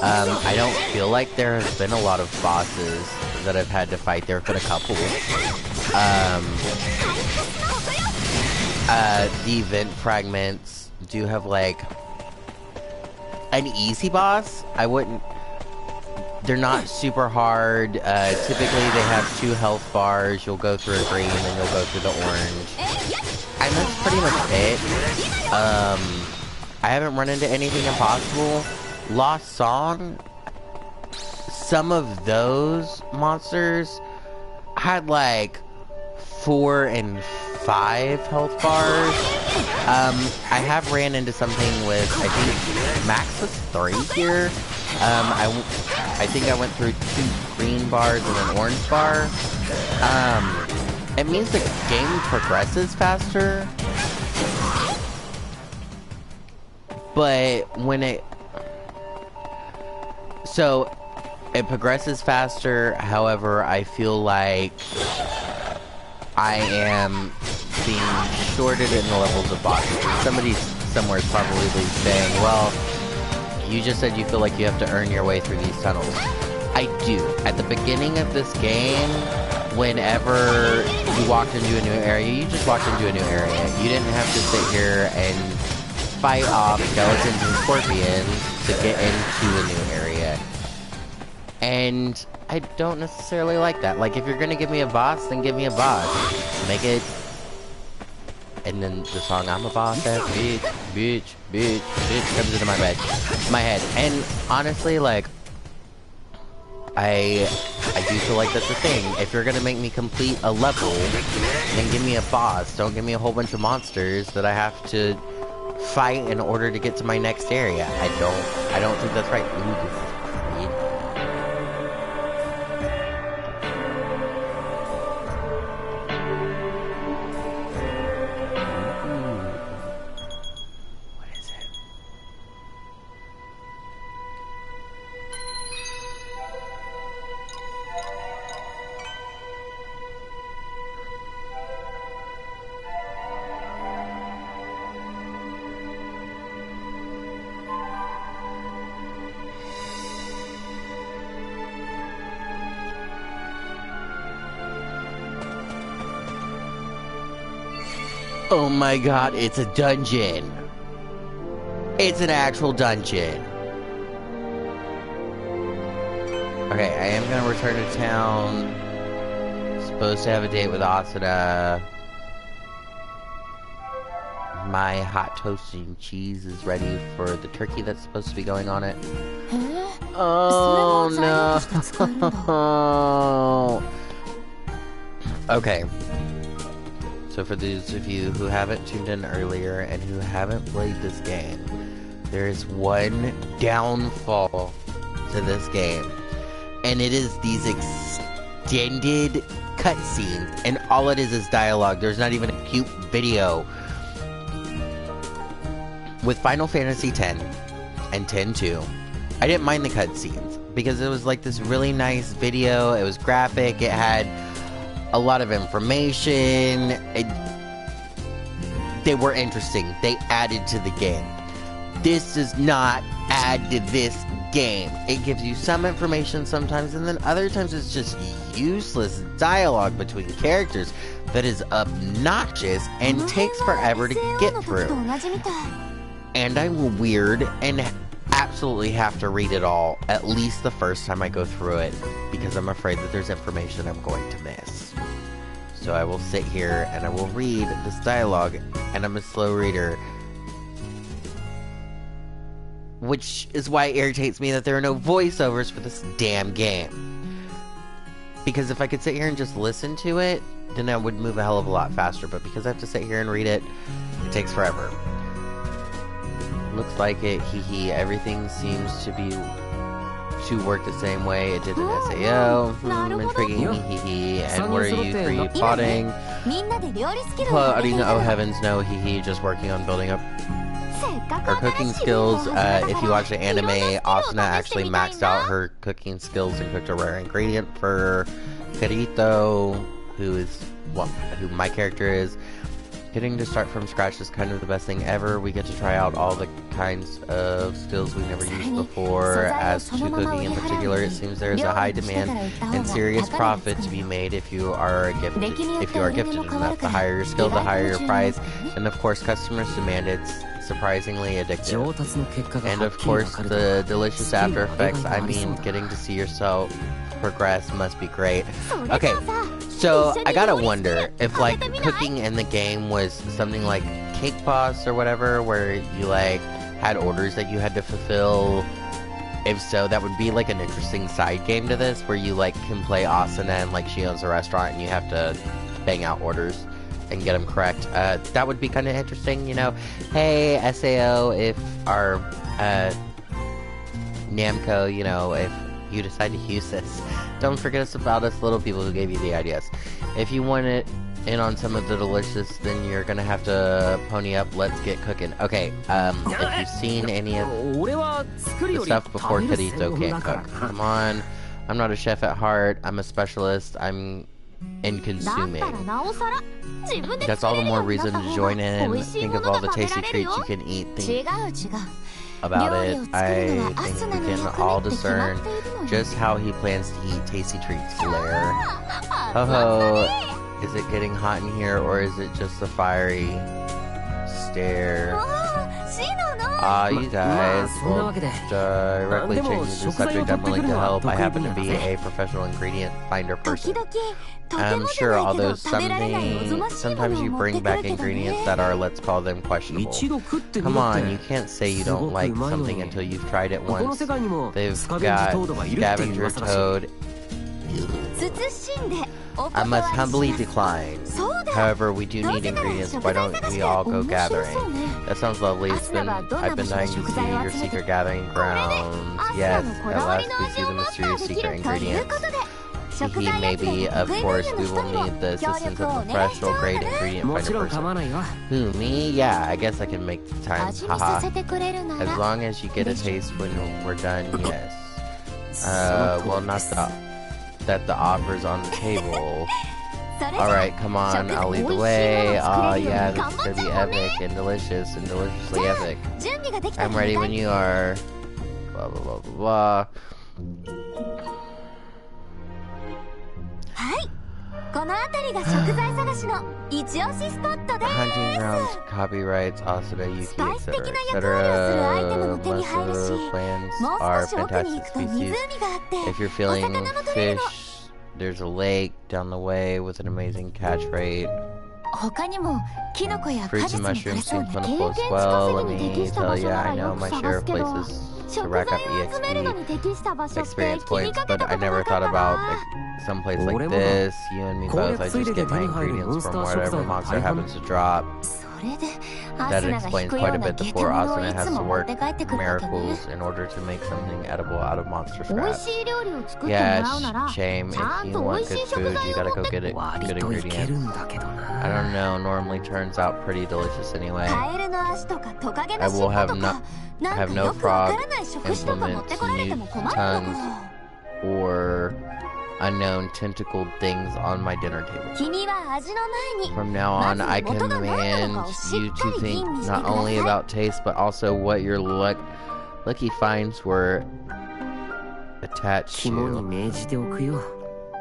I don't feel like there has been a lot of bosses that I've had to fight. There have been a couple. The event fragments do have, like, an easy boss. I wouldn't... They're not super hard. Typically, they have 2 health bars. You'll go through a green, and you'll go through the orange. And that's pretty much it. I haven't run into anything impossible. Lost Song, some of those monsters had like 4 and 5 health bars. I have ran into something with, I think, max was 3 here. I think I went through 2 green bars and an orange bar. It means the game progresses faster. But when it... So, it progresses faster, however, I feel like I am being shorted in the levels of bosses. And somebody somewhere is probably saying, well, you just said you feel like you have to earn your way through these tunnels. I do. At the beginning of this game, whenever you walked into a new area, you just walked into a new area. You didn't have to sit here and fight off skeletons and scorpions to get into a new area. And I don't necessarily like that. Like, if you're gonna give me a boss, then give me a boss. Make it... And then the song, I'm a boss ass bitch, bitch, bitch, bitch, comes into my head. And honestly, like, I do feel like that's the thing. If you're gonna make me complete a level, then give me a boss. Don't give me a whole bunch of monsters that I have to fight in order to get to my next area. I don't think that's right. Ooh, this is great. Ooh. What is it? Oh my god, it's a dungeon. It's an actual dungeon. Okay, I am gonna return to town. Supposed to have a date with Asuna. My hot toasted cheese is ready for the turkey that's supposed to be going on it. Oh no. Okay. So for those of you who haven't tuned in earlier and who haven't played this game, there is one downfall to this game. And it is these extended cutscenes. And all it is dialogue. There's not even a cute video. With Final Fantasy X and X-2, I didn't mind the cutscenes. Because it was like this really nice video. It was graphic. It had a lot of information. They were interesting. They added to the game. This does not add to this game. It gives you some information sometimes, and then other times it's just useless dialogue between characters that is obnoxious and takes forever to get through. And I'm weird and absolutely have to read it all, at least the first time I go through it, because I'm afraid that there's information I'm going to miss. So I will sit here and I will read this dialogue, and I'm a slow reader. Which is why it irritates me that there are no voiceovers for this damn game. Because if I could sit here and just listen to it, then I would move a hell of a lot faster. But because I have to sit here and read it, it takes forever. Looks like it, hee hee. Everything seems to be to work the same way it did in SAO. Intriguing, hee hee. And what are you three plotting? Plotting, oh heavens no, hee hee, just working on building up her cooking skills. If you watch the anime, Asuna actually maxed out her cooking skills and cooked a rare ingredient for Kirito, who my character is. Getting to start from scratch is kind of the best thing ever. We get to try out all the kinds of skills we never used before. As to cooking in particular, it seems there is a high demand and serious profit to be made if you are gifted enough. The higher your skill, the higher your price, and of course, customers demand it's surprisingly addictive. And of course, the delicious after effects. I mean, getting to see yourself progress must be great. Okay. So, I gotta wonder if, like, cooking in the game was something like Cake Boss or whatever, where you, like, had orders that you had to fulfill. If so, that would be, like, an interesting side game to this, where you, like, can play Asuna and, like, she owns a restaurant and you have to bang out orders and get them correct. That would be kind of interesting, you know? Hey, SAO, if our, Namco, you know, if you decide to use this, don't forget us about us little people who gave you the ideas. If you want it in on some of the delicious, then you're gonna have to pony up. Let's get cooking. Okay, if you've seen any of the stuff before, Kirito can't cook. Come on, I'm not a chef at heart. I'm a specialist. I'm in consuming. That's all the more reason to join in. Think of all the tasty treats you can eat. Think about it. I think we can all discern just how he plans to eat tasty treats. Glare. Ho ho. Is it getting hot in here, or is it just a fiery stare? You guys. Well, directly changing the subject, I'm willing to help. I happen to be a professional ingredient finder person. I'm sure, although sometimes you bring back ingredients that are, let's call them, questionable. Come on, you can't say you don't like something until you've tried it once. They've got scavenger toad. I must humbly decline. However, we do need ingredients. Why don't we all go gathering? That sounds lovely. I've been dying to see your secret gathering grounds. Yes, at last we see the mysterious secret ingredients. Maybe, of course, we will need the assistance of a professional grade ingredient finder person. Who, me? Yeah, I guess I can make the time. Haha. As long as you get a taste when we're done, yes. Well, not that the offer's on the table. Alright, come on, I'll lead the way. Oh yeah, this is gonna be epic and delicious and deliciously epic. I'm ready when you are. Blah blah blah blah blah. Hunting grounds, copyrights, Asuna, Yuki, etc. etc. Most of the plants are fantastic species. If you're feeling fish, there's a lake down the way with an amazing catch rate. Fruits and mushrooms seem plentiful as well. Let me tell you, I know my share of places to rack up EXP experience points, but I never thought about some place like this. You and me both. I just get my ingredients from whatever monster happens to drop. That explains quite a bit. The poor Asuna has to work miracles in order to make something edible out of monster scraps. Yeah, shame. If you want good food, you gotta go get it. Good ingredients. I don't know. Normally turns out pretty delicious anyway. I will have no frog implements, mute tongues, or unknown tentacled things on my dinner table. From now on, I command you to think not only about taste, but also what your lucky finds were attached to.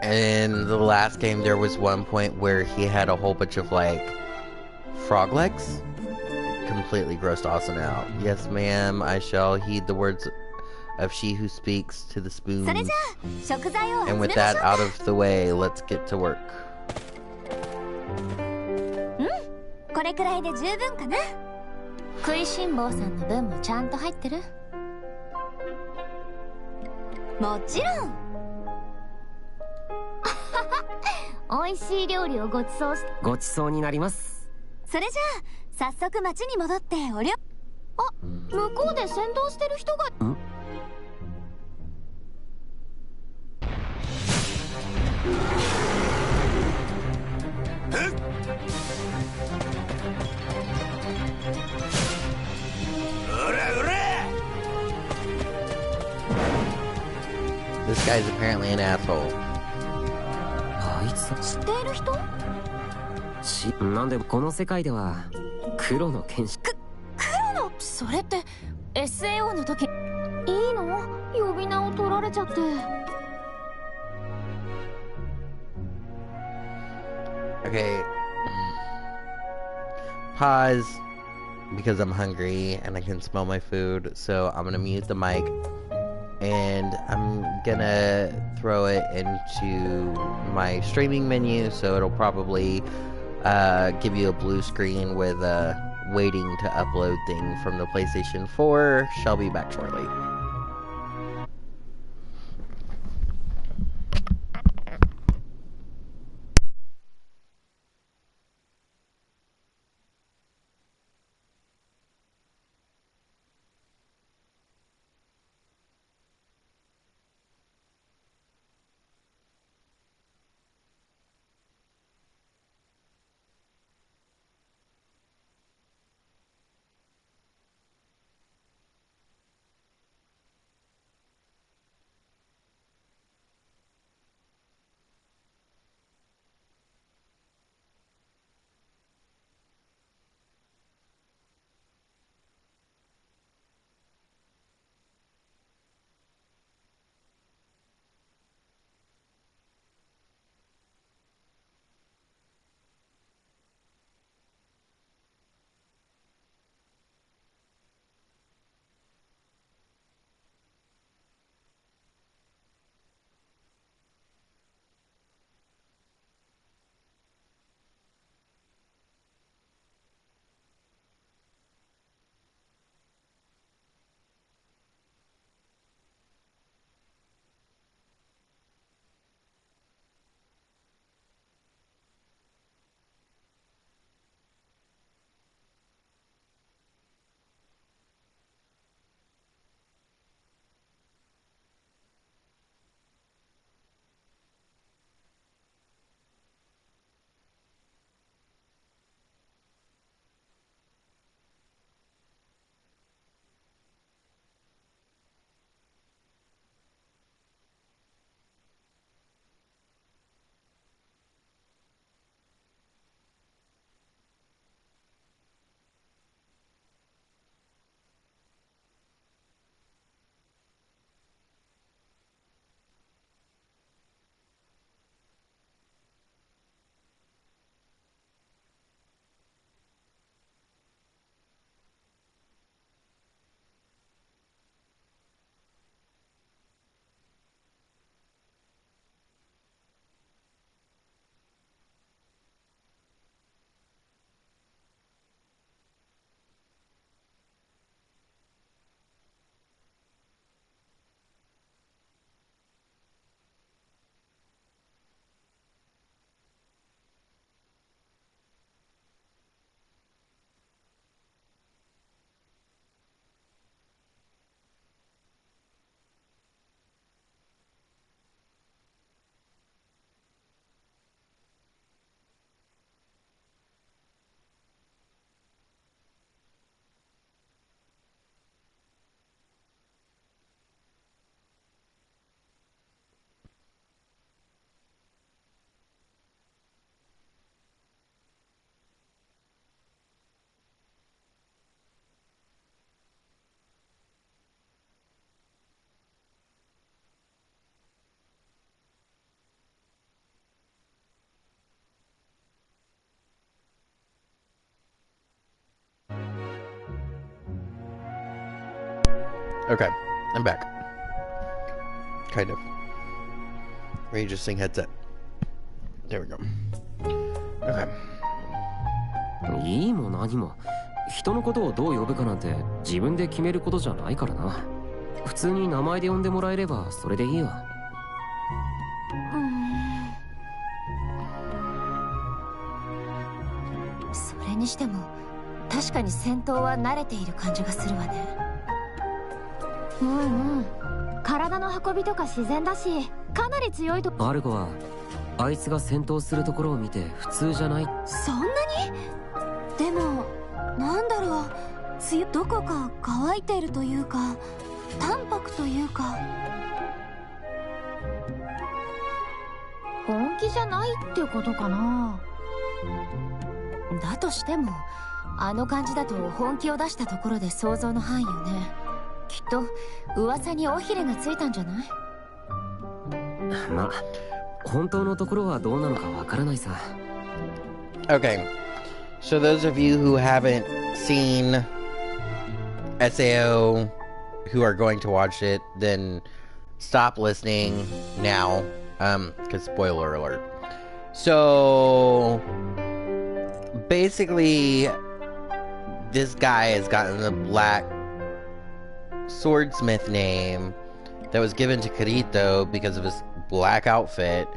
In the last game, there was one point where he had a whole bunch of, like, frog legs. Completely grossed Asuna out. Yes, ma'am, I shall heed the words of she who speaks to the spoons. And with that out of the way, let's get to work. This guy's apparently an asshole. あいつ知っている人？なんでこの世界では黒の剣士。黒のそれって SAO の時いいの？呼び名を取られちゃって。Okay. Pause because I'm hungry and I can smell my food. So I'm gonna mute the mic and I'm gonna throw it into my streaming menu. So it'll probably give you a blue screen with a waiting to upload thing from the PlayStation 4. Shall be back shortly. Okay, I'm back. Kind of. Readjusting headset. There we go. Okay. いいも何も人のことをどう呼ぶかなんて自分で決めることじゃないからな。普通に名前で呼んでもらえればそれでいいわ。それにしても確かに戦闘は慣れている感じがするわね。体の運びとか自然だしかなり強いと。アルゴはあいつが戦闘するところを見て普通じゃない。そんなに？でもなんだろう、どこか乾いているというか淡白というか。本気じゃないってことかな。だとしてもあの感じだと本気を出したところで想像の範囲よね。きっと噂に尾ひれがついたんじゃない？まあ本当のところはどうなのかわからないさ。 Okay, so those of you who haven't seen SAO, who are going to watch it, then stop listening now, because spoiler alert. So basically, this guy has gotten the black swordsmith name that was given to Kirito because of his black outfit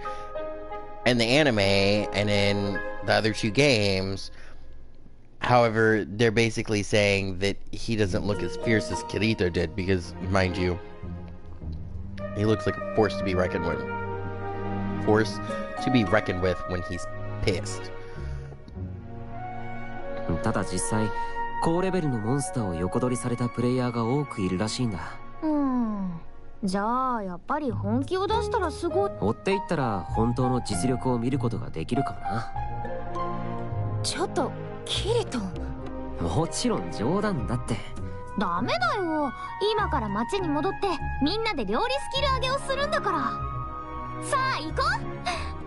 in the anime and in the other two games. However, they're basically saying that he doesn't look as fierce as Kirito did because, mind you, he looks like a force to be reckoned with. Force to be reckoned with when he's pissed. ただ実際高レベルのモンスターを横取りされたプレイヤーが多くいるらしいんだ。じゃあやっぱり本気を出したらすごい。追っていったら本当の実力を見ることができるかもな。ちょっとキリト。もちろん冗談だって。ダメだよ。今から町に戻ってみんなで料理スキル上げをするんだから。さあ行こ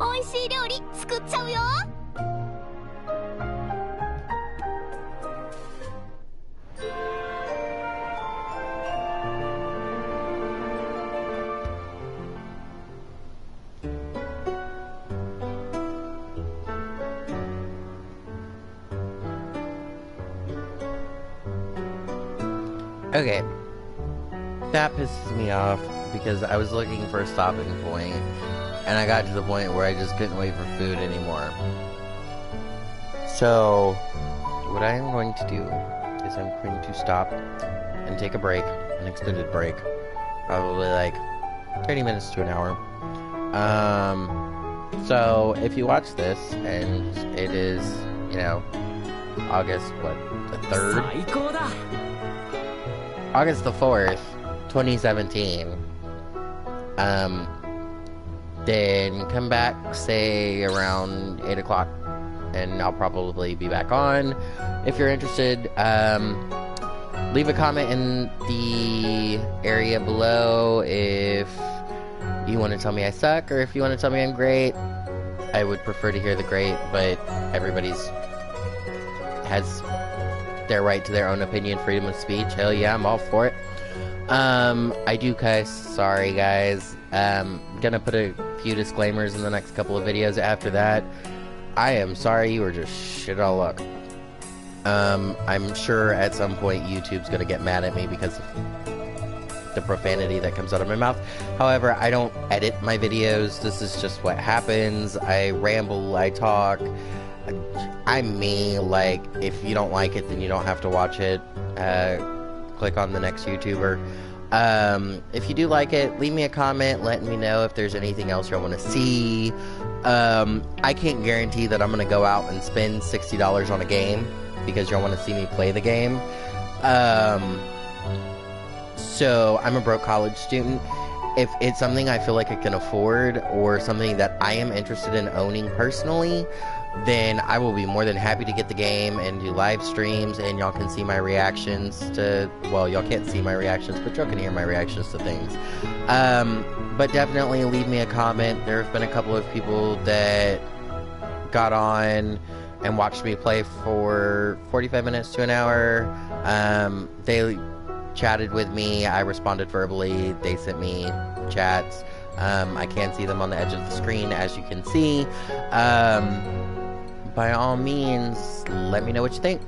う。美味しい料理作っちゃうよ。Okay, that pisses me off because I was looking for a stopping point and I got to the point where I just couldn't wait for food anymore. So what I am going to do is I'm going to stop and take a break, an extended break, probably like 30 minutes to an hour. So if you watch this and it is, you know, August, what, the 3rd? August the 4th, 2017, then come back, say, around 8 o'clock, and I'll probably be back on. If you're interested, leave a comment in the area below if you want to tell me I suck, or if you want to tell me I'm great. I would prefer to hear the great, but everybody's has their right to their own opinion, freedom of speech. Hell yeah, I'm all for it. I do cuss, sorry guys. Gonna put a few disclaimers in the next couple of videos after that. I am sorry you were just shit all up. I'm sure at some point YouTube's gonna get mad at me because of the profanity that comes out of my mouth. However, I don't edit my videos. This is just what happens. I ramble, I talk. I'm me. Like, if you don't like it, then you don't have to watch it. Click on the next YouTuber. If you do like it, leave me a comment letting me know if there's anything else you want to see. I can't guarantee that I'm going to go out and spend $60 on a game because y'all want to see me play the game. So I'm a broke college student. If it's something I feel like I can afford or something that I am interested in owning personally, then I will be more than happy to get the game and do live streams, and y'all can see my reactions to, well, y'all can't see my reactions, but y'all can hear my reactions to things. But definitely leave me a comment. There have been a couple of people that got on and watched me play for 45 minutes to an hour. They chatted with me, I responded verbally, they sent me chats. I can see them on the edge of the screen, as you can see. By all means, let me know what you think.